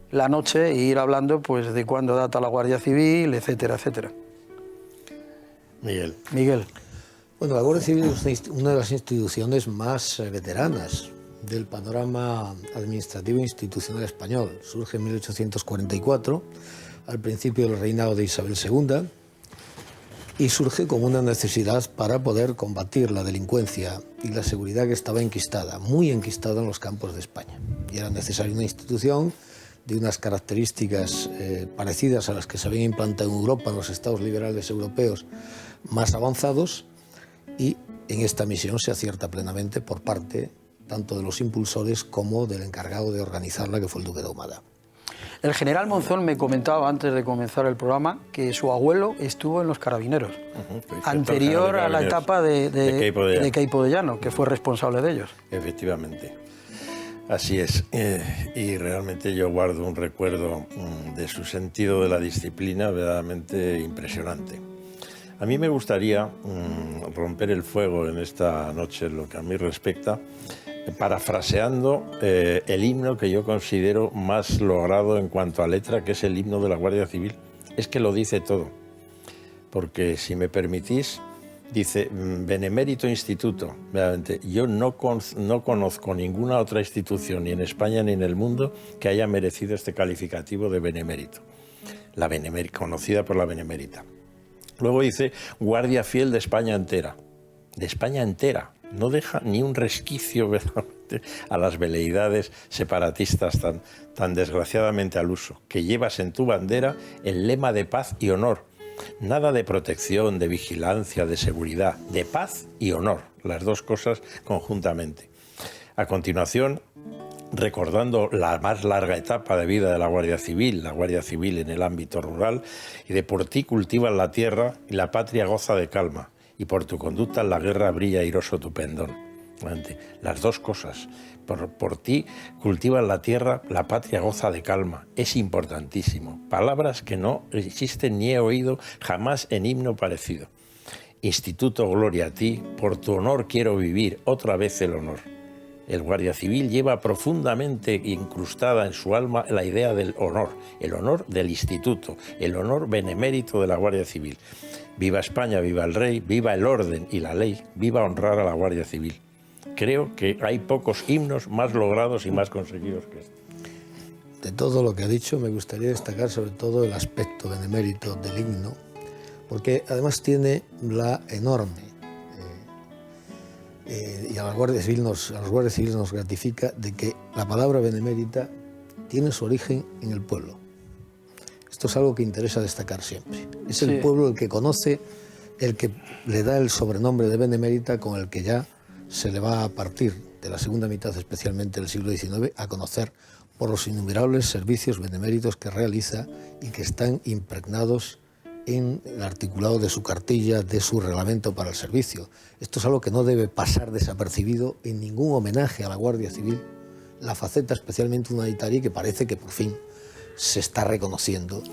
la noche e ir hablando pues de cuándo data la Guardia Civil, etcétera, etcétera. Miguel. Bueno, la Guardia Civil es una de las instituciones más veteranas del panorama administrativo e institucional español. Surge en 1844, al principio del reinado de Isabel II, y surge como una necesidad para poder combatir la delincuencia y la seguridad que estaba enquistada, muy enquistada en los campos de España. Y era necesaria una institución de unas características parecidas a las que se habían implantado en Europa, en los estados liberales europeos más avanzados, y en esta misión se acierta plenamente por parte tanto de los impulsores como del encargado de organizarla, que fue el duque de Ahumada. El general Monzón me comentaba antes de comenzar el programa que su abuelo estuvo en los Carabineros, anterior a la etapa de Queipo de Llano, que fue responsable de ellos. Efectivamente, así es. Y realmente yo guardo un recuerdo de su sentido de la disciplina verdaderamente impresionante. A mí me gustaría romper el fuego en esta noche, en lo que a mí respecta, parafraseando el himno que yo considero más logrado en cuanto a letra, que es el himno de la Guardia Civil. Es que lo dice todo, porque si me permitís, dice Benemérito Instituto. Realmente, yo no conozco ninguna otra institución, ni en España ni en el mundo, que haya merecido este calificativo de benemérito. conocida por la Benemérita. Luego dice Guardia Fiel de España entera. De España entera. No deja ni un resquicio a las veleidades separatistas tan desgraciadamente al uso, que llevas en tu bandera el lema de paz y honor. Nada de protección, de vigilancia, de seguridad, de paz y honor, las dos cosas conjuntamente. A continuación, recordando la más larga etapa de vida de la Guardia Civil en el ámbito rural, y de por ti cultivas la tierra y la patria goza de calma, y por tu conducta en la guerra brilla airoso tu pendón. Las dos cosas. Por ti cultivas la tierra, la patria goza de calma. Es importantísimo. Palabras que no existen ni he oído jamás en himno parecido. Instituto, gloria a ti, por tu honor quiero vivir, otra vez el honor. El Guardia Civil lleva profundamente incrustada en su alma la idea del honor, el honor del instituto, el honor benemérito de la Guardia Civil. Viva España, viva el rey, viva el orden y la ley, viva honrar a la Guardia Civil. Creo que hay pocos himnos más logrados y más conseguidos que este. De todo lo que ha dicho, me gustaría destacar sobre todo el aspecto benemérito del himno, porque además tiene la enorme, y a los guardias civiles nos gratifica, de que la palabra benemérita tiene su origen en el pueblo. Esto es algo que interesa destacar siempre. Es el pueblo el que conoce, el que le da el sobrenombre de benemérita, con el que ya se le va a partir de la segunda mitad, especialmente del siglo XIX, a conocer por los innumerables servicios beneméritos que realiza y que están impregnados en el articulado de su cartilla, de su reglamento para el servicio. Esto es algo que no debe pasar desapercibido en ningún homenaje a la Guardia Civil, la faceta especialmente humanitaria, que parece que por fin se está reconociendo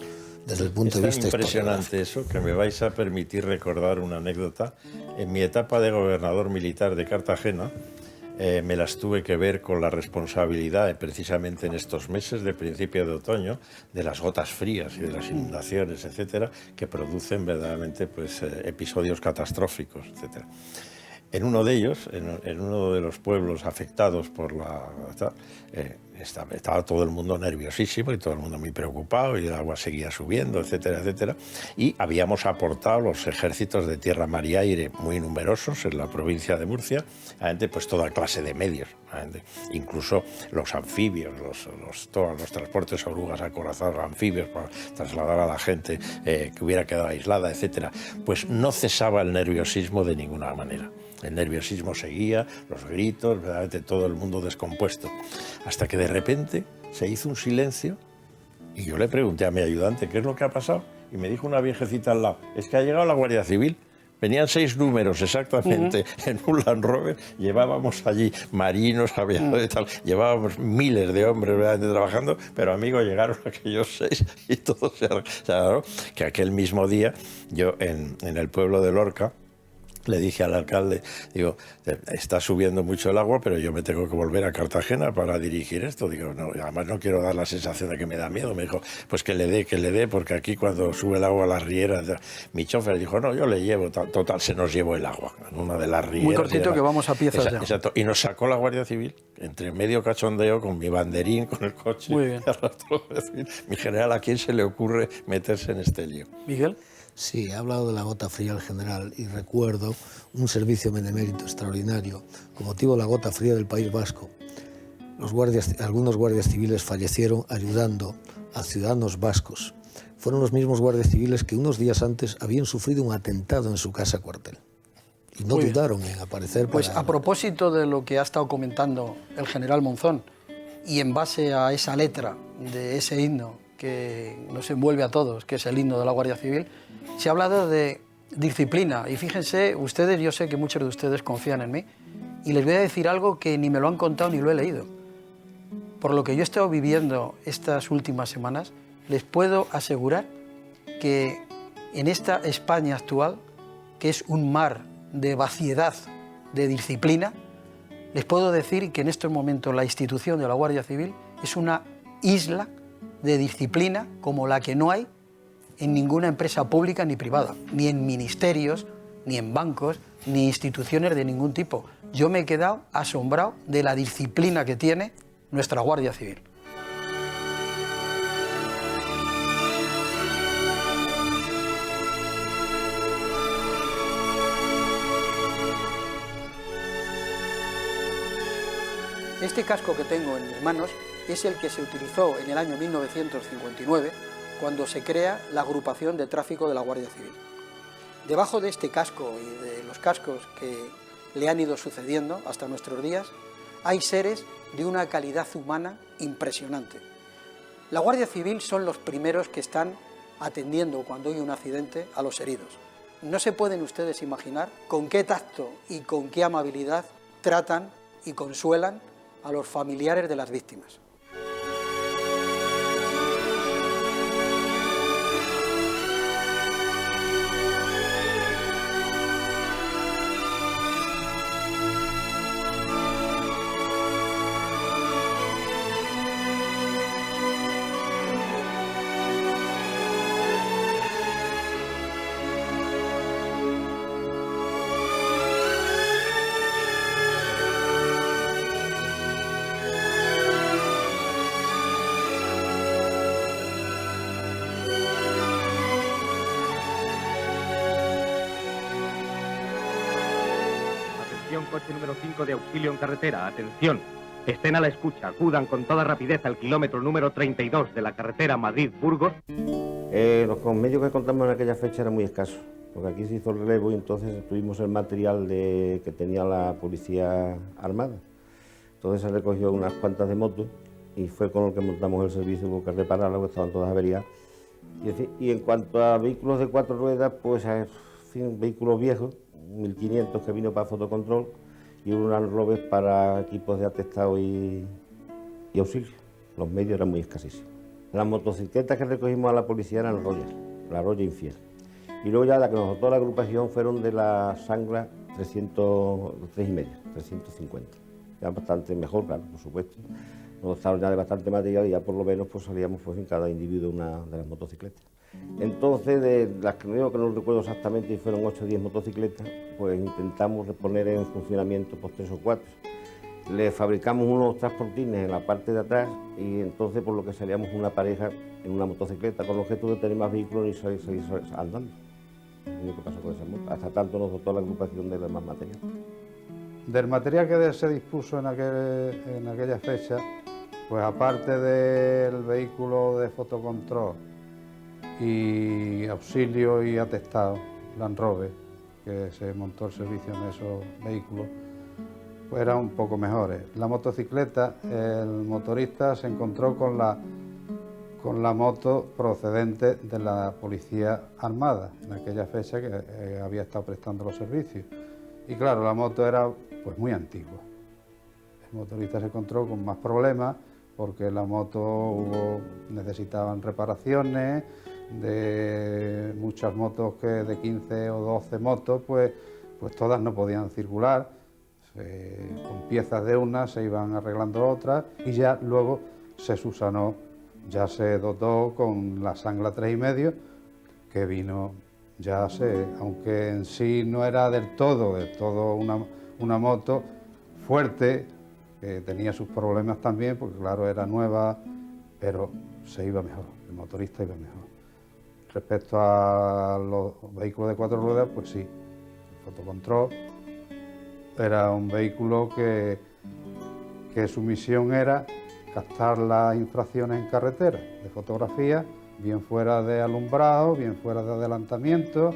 desde el punto de vista impresionante eso, que me vais a permitir recordar una anécdota. En mi etapa de gobernador militar de Cartagena, me las tuve que ver con la responsabilidad, precisamente en estos meses de principio de otoño, de las gotas frías y de las inundaciones, etcétera, que producen verdaderamente episodios catastróficos, etcétera. En uno de ellos, en uno de los pueblos afectados por estaba todo el mundo nerviosísimo y todo el mundo muy preocupado, y el agua seguía subiendo, etcétera, etcétera. Y habíamos aportado los ejércitos de tierra, mar y aire muy numerosos en la provincia de Murcia, pues toda clase de medios, incluso los anfibios, todos los transportes orugas acorazados, anfibios para trasladar a la gente que hubiera quedado aislada, etcétera. Pues no cesaba el nerviosismo de ninguna manera. El nerviosismo seguía, los gritos, verdaderamente todo el mundo descompuesto. Hasta que de repente se hizo un silencio y yo le pregunté a mi ayudante qué es lo que ha pasado, y me dijo una viejecita al lado: es que ha llegado la Guardia Civil. Venían 6 números exactamente en un Land Rover, llevábamos allí marinos, aviadores y tal, llevábamos miles de hombres verdaderamente trabajando, pero amigo, llegaron aquellos 6 y todo se arregló. Que aquel mismo día yo en el pueblo de Lorca le dije al alcalde, digo, está subiendo mucho el agua, pero yo me tengo que volver a Cartagena para dirigir esto. Digo, no, además no quiero dar la sensación de que me da miedo. Me dijo, pues que le dé, porque aquí cuando sube el agua a las rieras, mi chofer dijo, no, yo le llevo, total, se nos llevó el agua en una de las rieras. Muy cortito, que vamos a piezas ya. Exacto, y nos sacó la Guardia Civil, entre medio cachondeo, con mi banderín, con el coche. Muy bien. Mi general, ¿a quién se le ocurre meterse en este lío? Miguel. Sí, he hablado de la gota fría al general y recuerdo un servicio benemérito extraordinario con motivo de la gota fría del País Vasco. Algunos guardias civiles fallecieron ayudando a ciudadanos vascos. Fueron los mismos guardias civiles que unos días antes habían sufrido un atentado en su casa cuartel. Y no dudaron en aparecer. Pues a propósito de lo que ha estado comentando el general Monzón, y en base a esa letra de ese himno que nos envuelve a todos, que es el himno de la Guardia Civil, se ha hablado de disciplina. Y fíjense ustedes, yo sé que muchos de ustedes confían en mí, y les voy a decir algo que ni me lo han contado ni lo he leído. Por lo que yo he estado viviendo estas últimas semanas, les puedo asegurar que en esta España actual, que es un mar de vaciedad, de disciplina, les puedo decir que en estos momentos la institución de la Guardia Civil es una isla de disciplina como la que no hay en ninguna empresa pública ni privada, ni en ministerios, ni en bancos, ni instituciones de ningún tipo. Yo me he quedado asombrado de la disciplina que tiene nuestra Guardia Civil. Este casco que tengo en mis manos es el que se utilizó en el año 1959, cuando se crea la agrupación de tráfico de la Guardia Civil. Debajo de este casco y de los cascos que le han ido sucediendo hasta nuestros días, hay seres de una calidad humana impresionante. La Guardia Civil son los primeros que están atendiendo cuando hay un accidente a los heridos. No se pueden ustedes imaginar con qué tacto y con qué amabilidad tratan y consuelan a los familiares de las víctimas. Coche número 5 de auxilio en carretera. Atención, estén a la escucha, acudan con toda rapidez al kilómetro número 32 de la carretera Madrid-Burgos. Los medios que contamos en aquella fecha eran muy escasos, porque aquí se hizo el relevo y entonces tuvimos el material que tenía la policía armada. Entonces se recogió unas cuantas de motos y fue con lo que montamos el servicio, porque repararlas, porque estaban todas averiadas. Y en cuanto a vehículos de 4 ruedas, pues en fin, vehículos viejos, 1500 que vino para fotocontrol y un Land Rover para equipos de atestado y auxilio. Los medios eran muy escasísimos. Las motocicletas que recogimos a la policía eran Royal, la Royal Infiel. Y luego ya la que nos dotó la agrupación fueron de la Sangla 3,5, 350. Ya bastante mejor, claro, por supuesto. Nos dotaron ya de bastante material y ya por lo menos pues salíamos pues, en cada individuo una de las motocicletas. Entonces, de las que no recuerdo exactamente, y fueron 8 o 10 motocicletas, pues intentamos reponer en funcionamiento pues 3 o 4. Le fabricamos unos transportines en la parte de atrás y entonces por lo que salíamos una pareja en una motocicleta con el objeto de tener más vehículos y seguir andando. Lo único que pasó con esa moto. Hasta tanto nos dotó la agrupación de más material. Del material que se dispuso en aquella fecha, pues aparte del vehículo de fotocontrol y auxilio y atestado, Land Rover, que se montó el servicio en esos vehículos, pues eran un poco mejores. La motocicleta, el motorista se encontró con la moto procedente de la policía armada, en aquella fecha que había estado prestando los servicios. Y claro, la moto era pues muy antigua. El motorista se encontró con más problemas porque la moto necesitaban reparaciones, de muchas motos que de 15 o 12 motos, pues todas no podían circular, con piezas de unas se iban arreglando otras y ya luego se subsanó, ya se dotó con la Sangla 3,5, que vino, aunque en sí no era del todo una moto fuerte, que tenía sus problemas también, porque claro, era nueva, pero se iba mejor, el motorista iba mejor. Respecto a los vehículos de 4 ruedas, pues sí, el fotocontrol era un vehículo que su misión era captar las infracciones en carretera de fotografía, bien fuera de alumbrado, bien fuera de adelantamiento,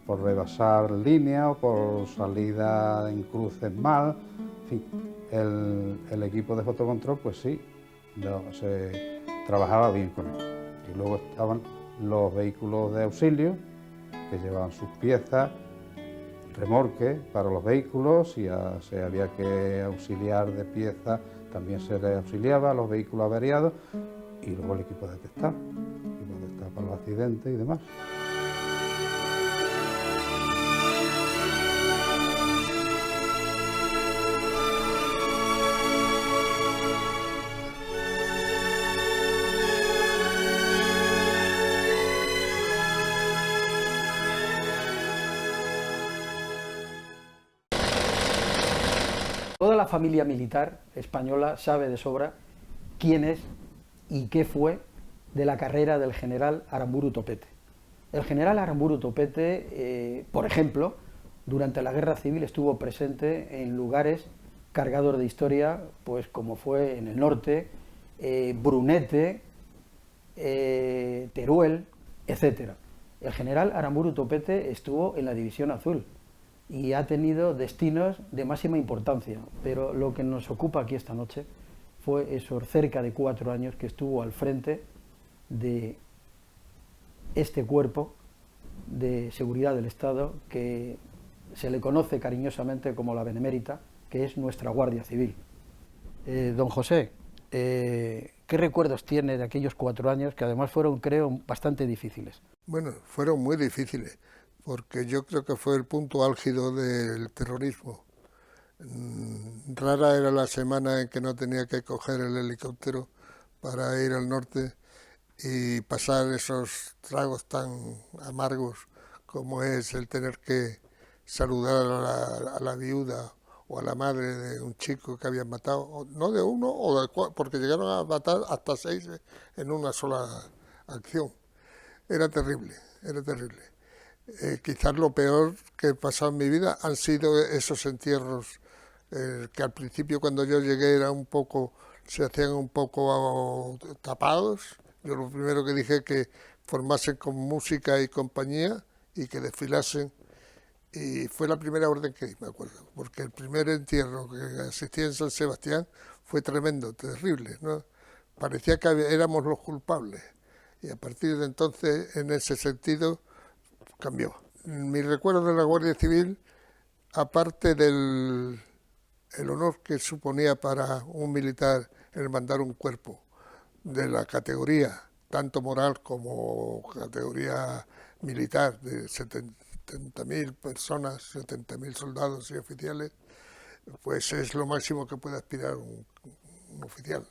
por rebasar líneas o por salida en cruces mal. En fin, el equipo de fotocontrol, pues sí, se trabajaba bien con él. Y luego estaban los vehículos de auxilio, que llevaban sus piezas, remorque para los vehículos, si se había que auxiliar de piezas, también se le auxiliaba a los vehículos averiados, y luego el equipo de atestado para los accidentes y demás. Toda la familia militar española sabe de sobra quién es y qué fue de la carrera del general Aramburu Topete. El general Aramburu Topete, por ejemplo, durante la Guerra Civil estuvo presente en lugares cargados de historia, pues como fue en el norte, Brunete, Teruel, etcétera. El general Aramburu Topete estuvo en la División Azul y ha tenido destinos de máxima importancia, pero lo que nos ocupa aquí esta noche fue esos cerca de 4 años que estuvo al frente de este cuerpo de seguridad del Estado que se le conoce cariñosamente como la Benemérita, que es nuestra Guardia Civil. Don José, ¿qué recuerdos tiene de aquellos 4 años que además fueron, creo, bastante difíciles? Bueno, fueron muy difíciles, porque yo creo que fue el punto álgido del terrorismo. Rara era la semana en que no tenía que coger el helicóptero para ir al norte y pasar esos tragos tan amargos como es el tener que saludar a la viuda o a la madre de un chico que habían matado, no de uno o de 4, porque llegaron a matar hasta 6 en una sola acción. Era terrible, era terrible. Quizás lo peor que he pasado en mi vida han sido esos entierros que al principio cuando yo llegué era un poco, se hacían un poco tapados. Yo lo primero que dije es que formasen con música y compañía y que desfilasen. Y fue la primera orden que di, me acuerdo, porque el primer entierro que asistí en San Sebastián fue tremendo, terrible, ¿no? Parecía que éramos los culpables. Y a partir de entonces, en ese sentido, cambió. Mi recuerdo de la Guardia Civil, aparte del honor que suponía para un militar el mandar un cuerpo de la categoría, tanto moral como categoría militar, de 70.000 personas, 70.000 soldados y oficiales, pues es lo máximo que puede aspirar un oficial.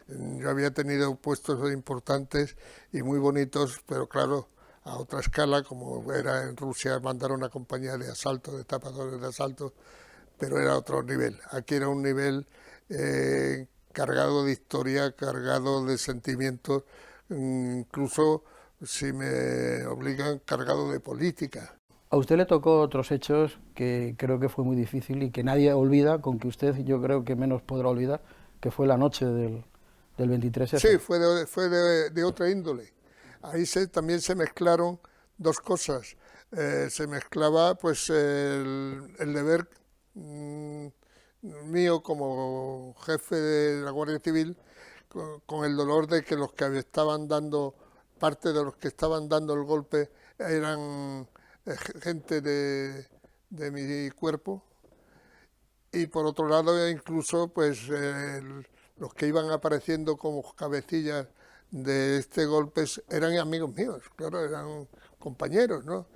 Yo había tenido puestos importantes y muy bonitos, pero claro, a otra escala, como era en Rusia, mandar una compañía de asalto, de tapadores de asalto, pero era otro nivel. Aquí era un nivel cargado de historia, cargado de sentimientos, incluso, si me obligan, cargado de política. A usted le tocó otros hechos que creo que fue muy difícil y que nadie olvida, con que usted yo creo que menos podrá olvidar, que fue la noche del 23F. Sí, fue de otra índole. Ahí también se mezclaron dos cosas. Se mezclaba pues el deber mío como jefe de la Guardia Civil con el dolor de que los que estaban dando, parte de los que estaban dando el golpe eran gente de mi cuerpo, y por otro lado incluso pues los que iban apareciendo como cabecillas de este golpe eran amigos míos, claro, eran compañeros, ¿no?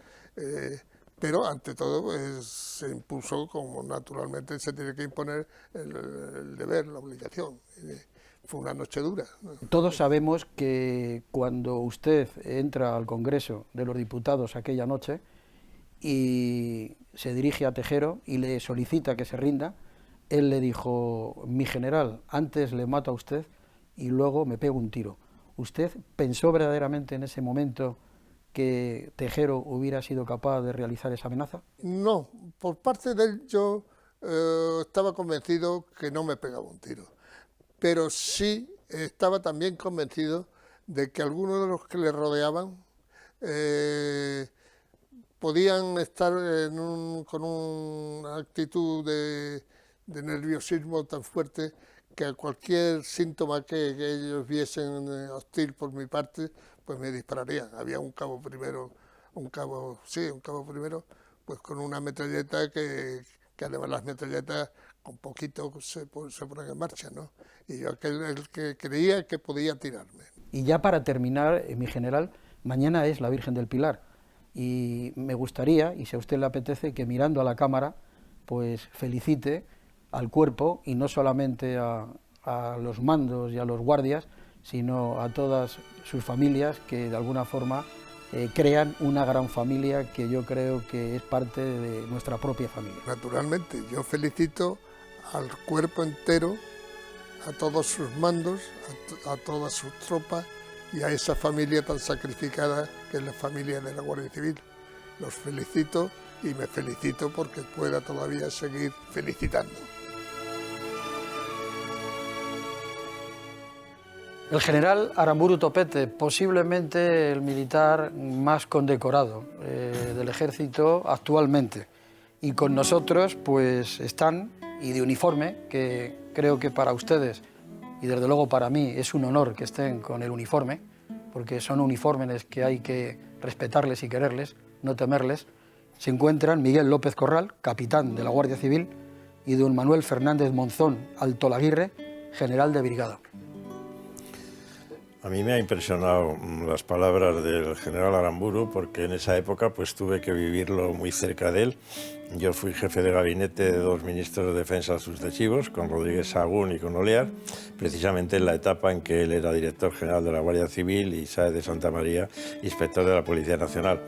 Pero ante todo pues, se impuso, como naturalmente se tiene que imponer, el deber, la obligación. Fue una noche dura, ¿no? Todos sabemos que cuando usted entra al Congreso de los Diputados aquella noche y se dirige a Tejero y le solicita que se rinda, él le dijo: mi general, antes le mato a usted y luego me pego un tiro. ¿Usted pensó verdaderamente en ese momento que Tejero hubiera sido capaz de realizar esa amenaza? No, por parte de él yo estaba convencido que no me pegaba un tiro, pero sí estaba también convencido de que algunos de los que le rodeaban podían estar con una actitud de nerviosismo tan fuerte que a cualquier síntoma que ellos viesen hostil por mi parte, pues me dispararían. Había un cabo primero, pues con una metralleta que además las metralletas con poquito se ponen en marcha, ¿no? Y yo el que creía que podía tirarme. Y ya para terminar, mi general, mañana es la Virgen del Pilar y me gustaría, y si a usted le apetece, que mirando a la cámara, pues felicite al cuerpo, y no solamente a los mandos y a los guardias, sino a todas sus familias que de alguna forma crean una gran familia que yo creo que es parte de nuestra propia familia. Naturalmente, yo felicito al cuerpo entero, a todos sus mandos, a todas sus tropas y a esa familia tan sacrificada que es la familia de la Guardia Civil. Los felicito y me felicito porque pueda todavía seguir felicitando. El general Aramburu Topete, posiblemente el militar más condecorado del ejército actualmente. Y con nosotros pues están, y de uniforme, que creo que para ustedes, y desde luego para mí, es un honor que estén con el uniforme, porque son uniformes que hay que respetarles y quererles, no temerles. Se encuentran Miguel López Corral, capitán de la Guardia Civil, y don Manuel Fernández Monzón Altolaguirre, general de brigada. A mí me ha impresionado las palabras del general Aramburu, porque en esa época pues tuve que vivirlo muy cerca de él. Yo fui jefe de gabinete de 2 ministros de defensa sucesivos, con Rodríguez Sagún y con Olear, precisamente en la etapa en que él era director general de la Guardia Civil y Sáez de Santa María, inspector de la Policía Nacional.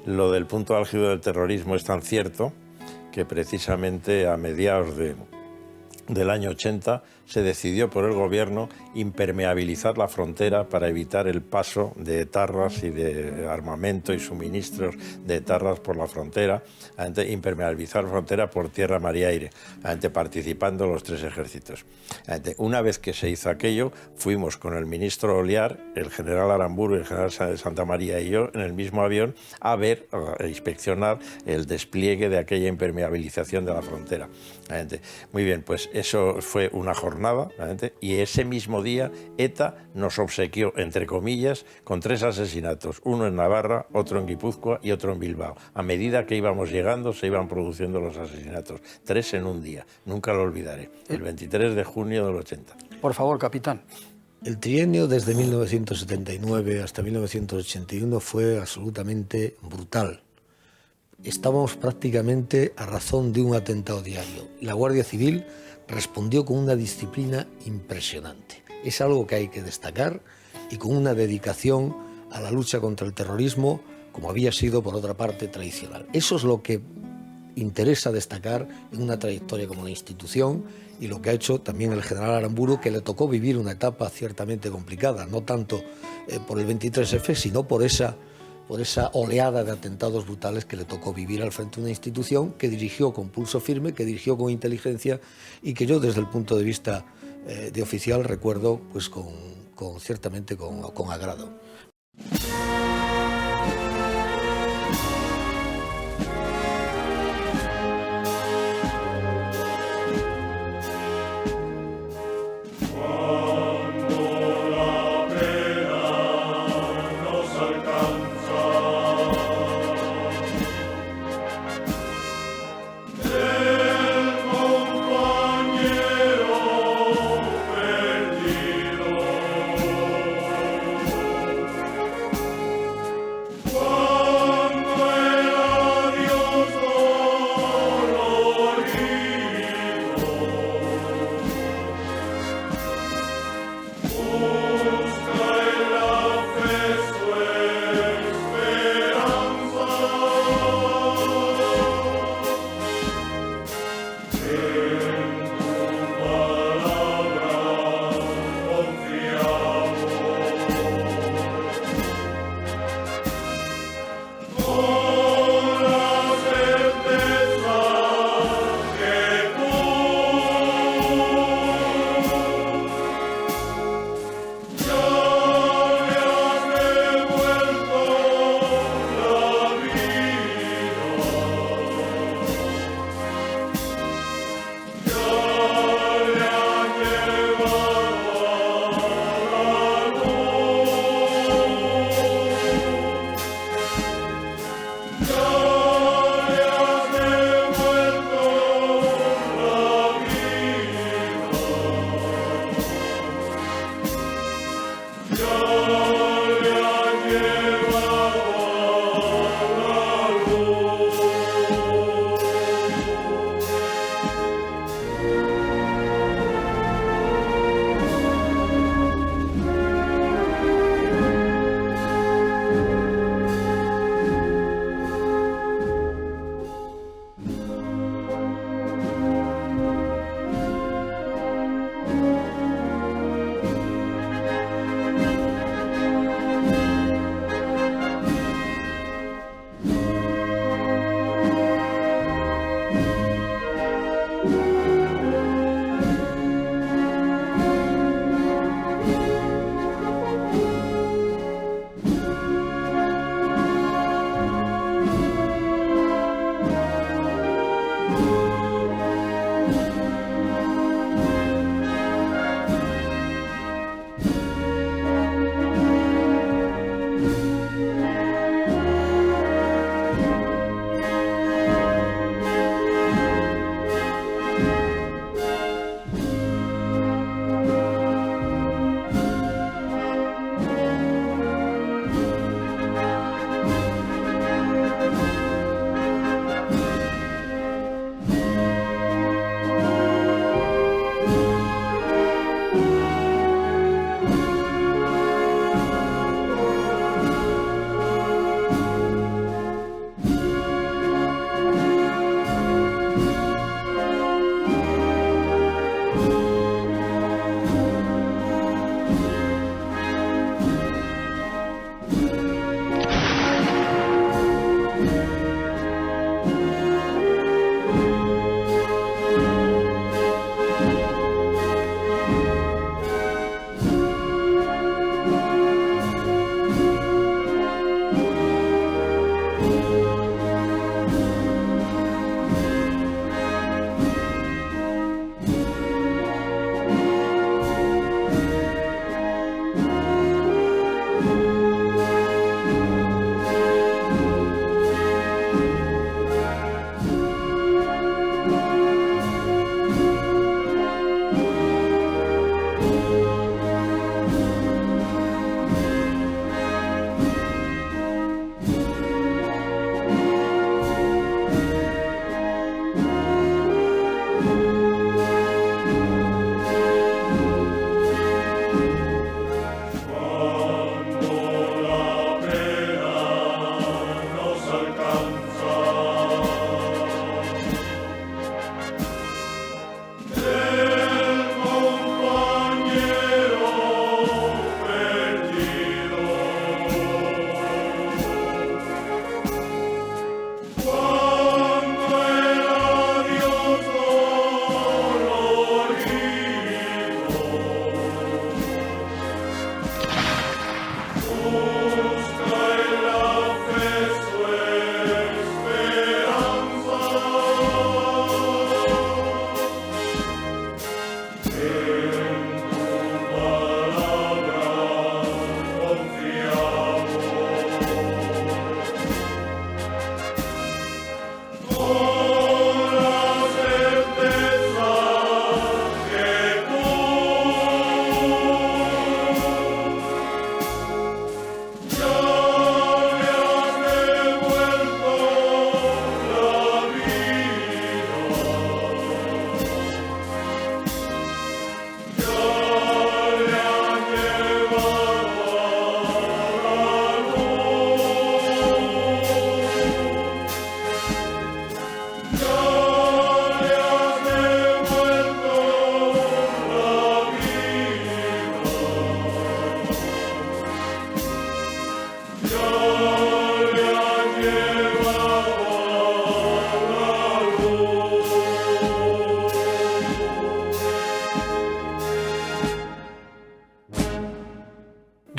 Lo del punto álgido del terrorismo es tan cierto que precisamente a mediados del año 80 se decidió por el gobierno impermeabilizar la frontera para evitar el paso de etarras y de armamento y suministros de etarras por la frontera, impermeabilizar la frontera por tierra, mar y aire, participando los 3 ejércitos. Una vez que se hizo aquello, fuimos con el ministro Olear, el general Aramburu, el general de Santa María y yo en el mismo avión a inspeccionar el despliegue de aquella impermeabilización de la frontera. Muy bien, pues eso fue una jornada, y ese mismo día ETA nos obsequió, entre comillas, con 3 asesinatos, uno en Navarra, otro en Guipúzcoa y otro en Bilbao. A medida que íbamos llegando se iban produciendo los asesinatos, 3 en un día, nunca lo olvidaré, el 23 de junio del 80. Por favor, capitán. El trienio desde 1979 hasta 1981 fue absolutamente brutal. Estábamos prácticamente a razón de un atentado diario. La Guardia Civil respondió con una disciplina impresionante. Es algo que hay que destacar, y con una dedicación a la lucha contra el terrorismo, como había sido, por otra parte, tradicional. Eso es lo que interesa destacar en una trayectoria como la institución, y lo que ha hecho también el general Aramburu, que le tocó vivir una etapa ciertamente complicada, no tanto por el 23F, sino por esa oleada de atentados brutales que le tocó vivir al frente de una institución que dirigió con pulso firme, que dirigió con inteligencia, y que yo, desde el punto de vista de oficial, recuerdo pues ciertamente con agrado.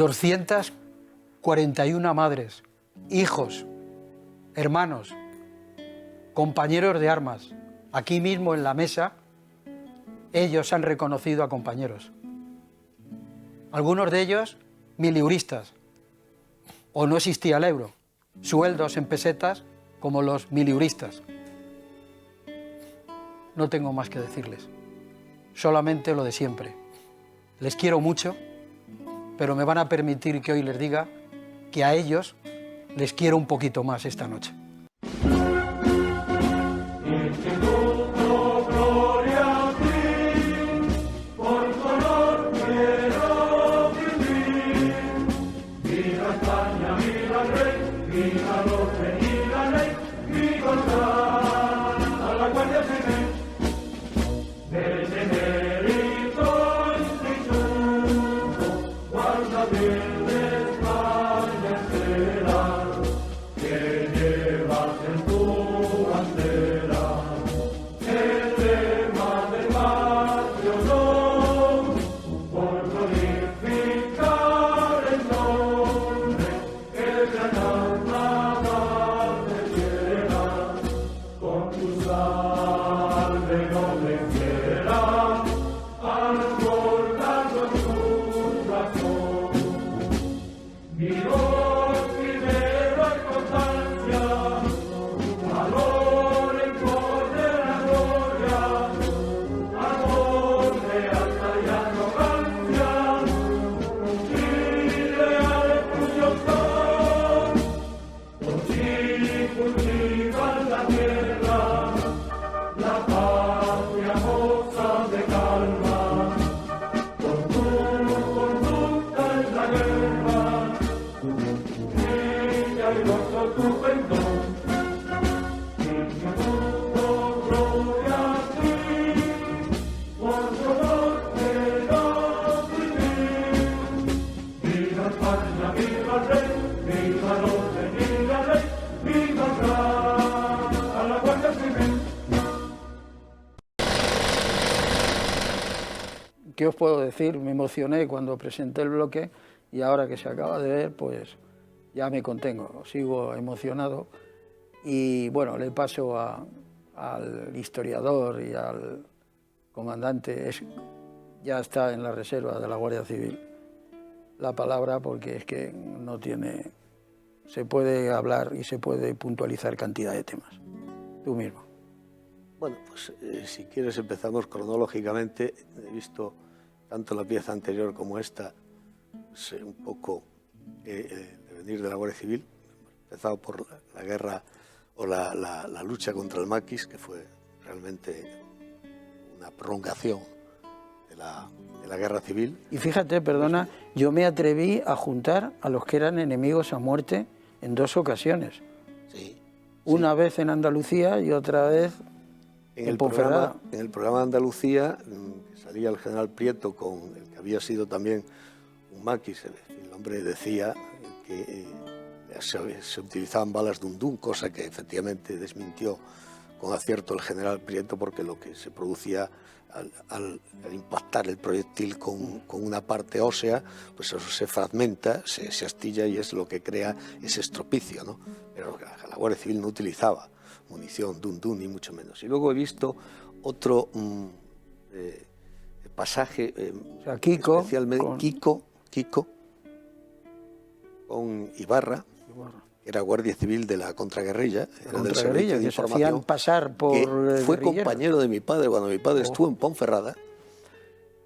241 madres, hijos, hermanos, compañeros de armas. Aquí mismo en la mesa, ellos han reconocido a compañeros. Algunos de ellos miliuristas, o no existía el euro, sueldos en pesetas como los miliuristas. No tengo más que decirles, solamente lo de siempre. Les quiero mucho, pero me van a permitir que hoy les diga que a ellos les quiero un poquito más esta noche. ¿Qué os puedo decir? Me emocioné cuando presenté el bloque y ahora que se acaba de ver, pues ya me contengo, sigo emocionado y bueno, le paso al historiador y al comandante, ya está en la reserva de la Guardia Civil, la palabra, porque es que no tiene, se puede hablar y se puede puntualizar cantidad de temas. Tú mismo. Bueno, pues si quieres empezamos cronológicamente. He visto tanto la pieza anterior como esta, pues, un poco de venir de la Guardia Civil, empezado por la guerra o la lucha contra el maquis, que fue realmente una prolongación de la guerra civil. Y fíjate, perdona, yo me atreví a juntar a los que eran enemigos a muerte en 2 ocasiones. Sí. Una vez en Andalucía y otra vez en Ponferrada. En el programa de Andalucía salía el general Prieto con el que había sido también un maquis. El hombre decía que se utilizaban balas Dundún, cosa que efectivamente desmintió con acierto el general Prieto, porque lo que se producía al impactar el proyectil con una parte ósea, pues eso se fragmenta, se astilla y es lo que crea ese estropicio, ¿no? Pero la Guardia Civil no utilizaba munición Dundún, ni mucho menos. Y luego he visto otro pasaje, o sea, Kiko, especialmente Kiko con Ibarra, que era guardia civil de la contraguerrilla, era del servicio de información, se hacían pasar por fue compañero de mi padre cuando mi padre estuvo en Ponferrada,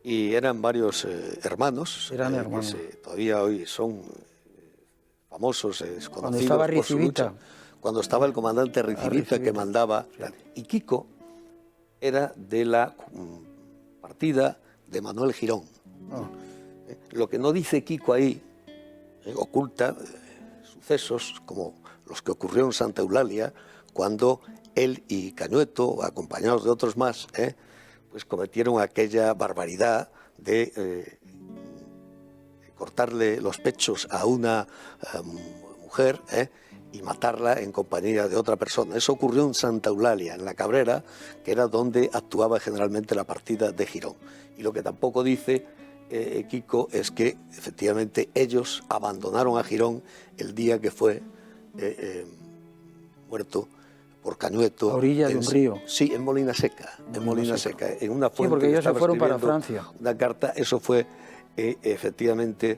y eran varios hermanos, que todavía hoy son famosos, conocidos por su lucha. Cuando estaba el comandante Ricibita, que mandaba, y Kiko era de la partida de Manuel Girón. Lo que no dice Kiko ahí, oculta sucesos como los que ocurrió en Santa Eulalia, cuando él y Cañueto, acompañados de otros más, pues cometieron aquella barbaridad de cortarle los pechos a una mujer y matarla en compañía de otra persona. Eso ocurrió en Santa Eulalia, en la Cabrera, que era donde actuaba generalmente la partida de Girón. Y lo que tampoco dice Kiko, es que efectivamente ellos abandonaron a Girón el día que fue muerto por Cañueto. A orilla de un río. Sí, en Molina Seca, en una fuente. Sí, porque que ellos se estaba fueron para escribiendo Francia. Una carta, eso fue efectivamente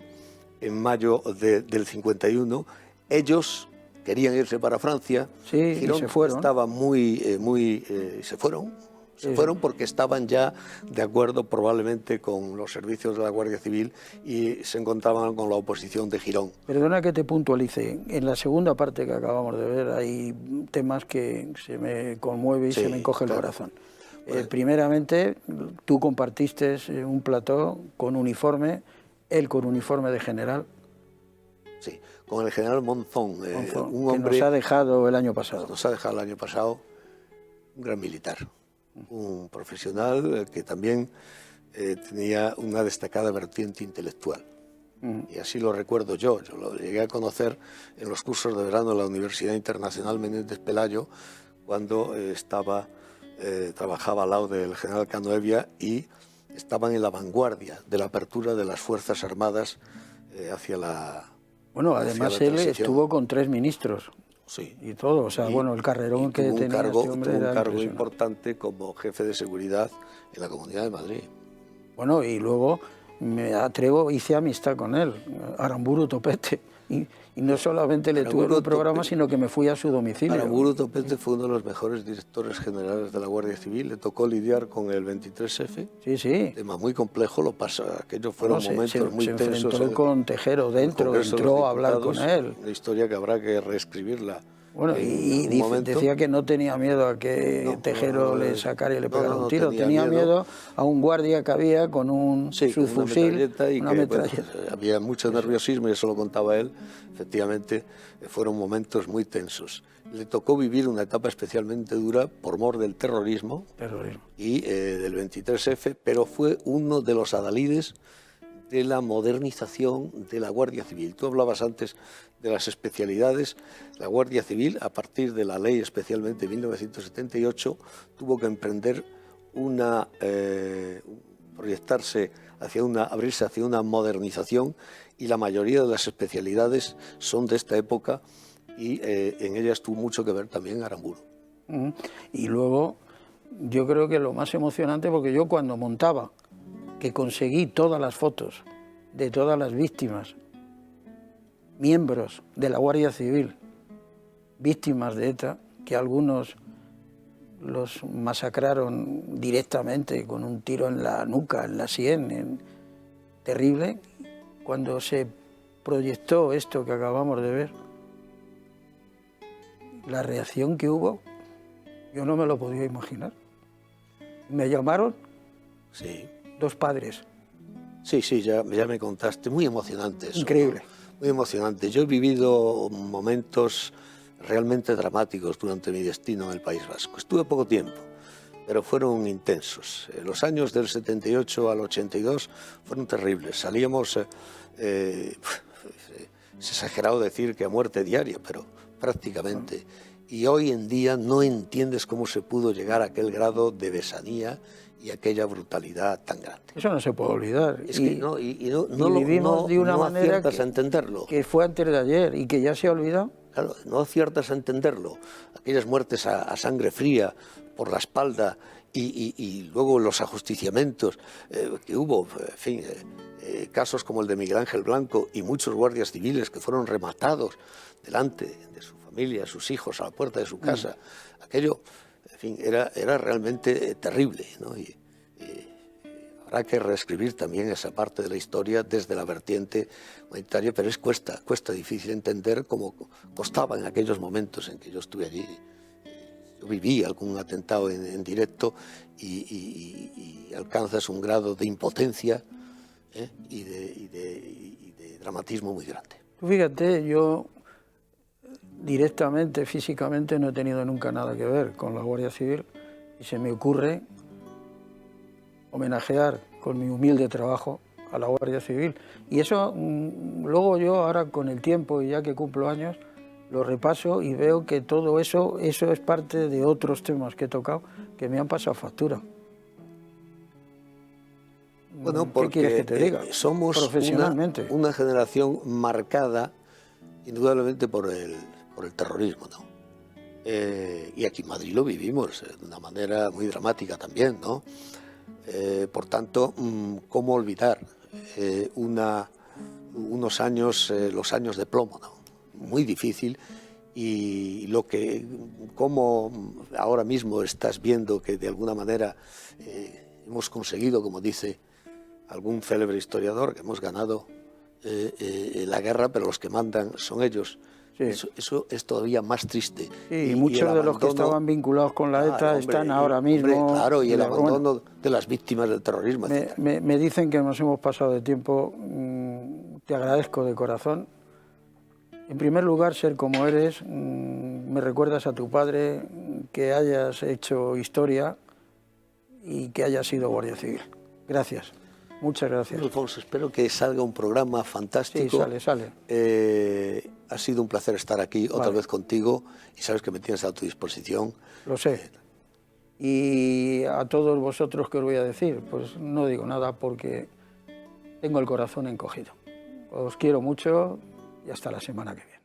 en mayo del 51. Ellos querían irse para Francia. Sí, Girón y se fueron. Estaba se fueron. Se fueron porque estaban ya de acuerdo probablemente con los servicios de la Guardia Civil y se encontraban con la oposición de Girón. Perdona que te puntualice. En la segunda parte que acabamos de ver hay temas que se me conmueve y se me encoge el corazón. Primeramente, tú compartiste un plató con uniforme, él con uniforme de general. Sí, con el general Monzón, un hombre que nos ha dejado el año pasado. Nos ha dejado el año pasado, un gran militar. Un profesional que también tenía una destacada vertiente intelectual. Y así lo recuerdo yo lo llegué a conocer en los cursos de verano de la Universidad Internacional Menéndez Pelayo, cuando trabajaba al lado del general Cano Evia y estaban en la vanguardia de la apertura de las Fuerzas Armadas hacia la... Bueno, además él estuvo con 3 ministros. Sí. Y todo, o sea, bueno, el carrerón que tenía este hombre tuvo era un cargo impresionante. importante como jefe de seguridad en la Comunidad de Madrid. Bueno, y luego hice amistad con él, Aramburu Topete, y no solamente le tuve en un programa, sino que me fui a su domicilio. Aramburu Topete fue uno de los mejores directores generales de la Guardia Civil, le tocó lidiar con el 23F. Sí, sí. Tema muy complejo, aquellos fueron momentos muy tensos. Se enfrentó con Tejero dentro, entró a hablar con él. Una historia que habrá que reescribirla. Bueno, y decía que no tenía miedo a que Tejero le sacara y le pegara un tiro, tenía miedo a un guardia que había con un subfusil, una metralleta. Había mucho nerviosismo y eso lo contaba él. Efectivamente, fueron momentos muy tensos. Le tocó vivir una etapa especialmente dura por mor del terrorismo. Y del 23F, pero fue uno de los adalides de la modernización de la Guardia Civil. Tú hablabas antes de las especialidades. La Guardia Civil, a partir de la ley especialmente de 1978, tuvo que emprender abrirse hacia una modernización, y la mayoría de las especialidades son de esta época y en ellas tuvo mucho que ver también Aramburu. Y luego, yo creo que lo más emocionante, porque yo cuando montaba, que conseguí todas las fotos de todas las víctimas, miembros de la Guardia Civil, víctimas de ETA, que algunos los masacraron directamente con un tiro en la nuca, en la sien, terrible. Cuando se proyectó esto que acabamos de ver, la reacción que hubo, yo no me lo podía imaginar. Me llamaron 2 padres. Sí, ya me contaste, muy emocionante eso. Increíble. Muy emocionante. Yo he vivido momentos realmente dramáticos durante mi destino en el País Vasco. Estuve poco tiempo, pero fueron intensos. Los años del 78 al 82 fueron terribles. Salíamos, es exagerado decir que a muerte diaria, pero prácticamente. Y hoy en día no entiendes cómo se pudo llegar a aquel grado de besanía y aquella brutalidad tan grande. Eso no se puede olvidar. Es que no vivimos de una manera aciertas a entenderlo. Que fue antes de ayer y que ya se ha olvidado. Claro, no aciertas a entenderlo. Aquellas muertes a sangre fría por la espalda y luego los ajusticiamientos que hubo, en fin, casos como el de Miguel Ángel Blanco y muchos guardias civiles que fueron rematados delante de su familia, sus hijos, a la puerta de su casa. Aquello, en fin, era realmente terrible, ¿no? Y habrá que reescribir también esa parte de la historia desde la vertiente humanitaria, pero cuesta difícil entender cómo costaba en aquellos momentos en que yo estuve allí. Yo viví algún atentado en directo y alcanzas un grado de impotencia y de dramatismo muy grande. Tú fíjate, yo directamente, físicamente, no he tenido nunca nada que ver con la Guardia Civil y se me ocurre homenajear con mi humilde trabajo a la Guardia Civil. Y eso, luego yo ahora con el tiempo y ya que cumplo años, lo repaso y veo que todo eso es parte de otros temas que he tocado que me han pasado factura. Bueno, ¿qué porque quieres que te diga? Somos profesionalmente. una generación marcada indudablemente por el terrorismo, ¿no? Y aquí en Madrid lo vivimos de una manera muy dramática también, ¿no? Por tanto, ¿cómo olvidar unos años, los años de plomo, ¿no? Muy difícil, y cómo ahora mismo estás viendo que de alguna manera hemos conseguido, como dice algún célebre historiador, que hemos ganado la guerra, pero los que mandan son ellos. Sí. Eso es todavía más triste. Sí, y muchos de los que estaban vinculados con la ETA están ahora mismo... Claro, y el abandono de las víctimas del terrorismo, etc. Me dicen que nos hemos pasado de tiempo. Te agradezco de corazón. En primer lugar, ser como eres. Me recuerdas a tu padre, que hayas hecho historia y que hayas sido guardia civil. Gracias. Muchas gracias. Alfonso, espero que salga un programa fantástico. Sí, sale. Ha sido un placer estar aquí otra vez contigo, y sabes que me tienes a tu disposición. Lo sé. Y a todos vosotros, ¿qué os voy a decir? Pues no digo nada porque tengo el corazón encogido. Os quiero mucho y hasta la semana que viene.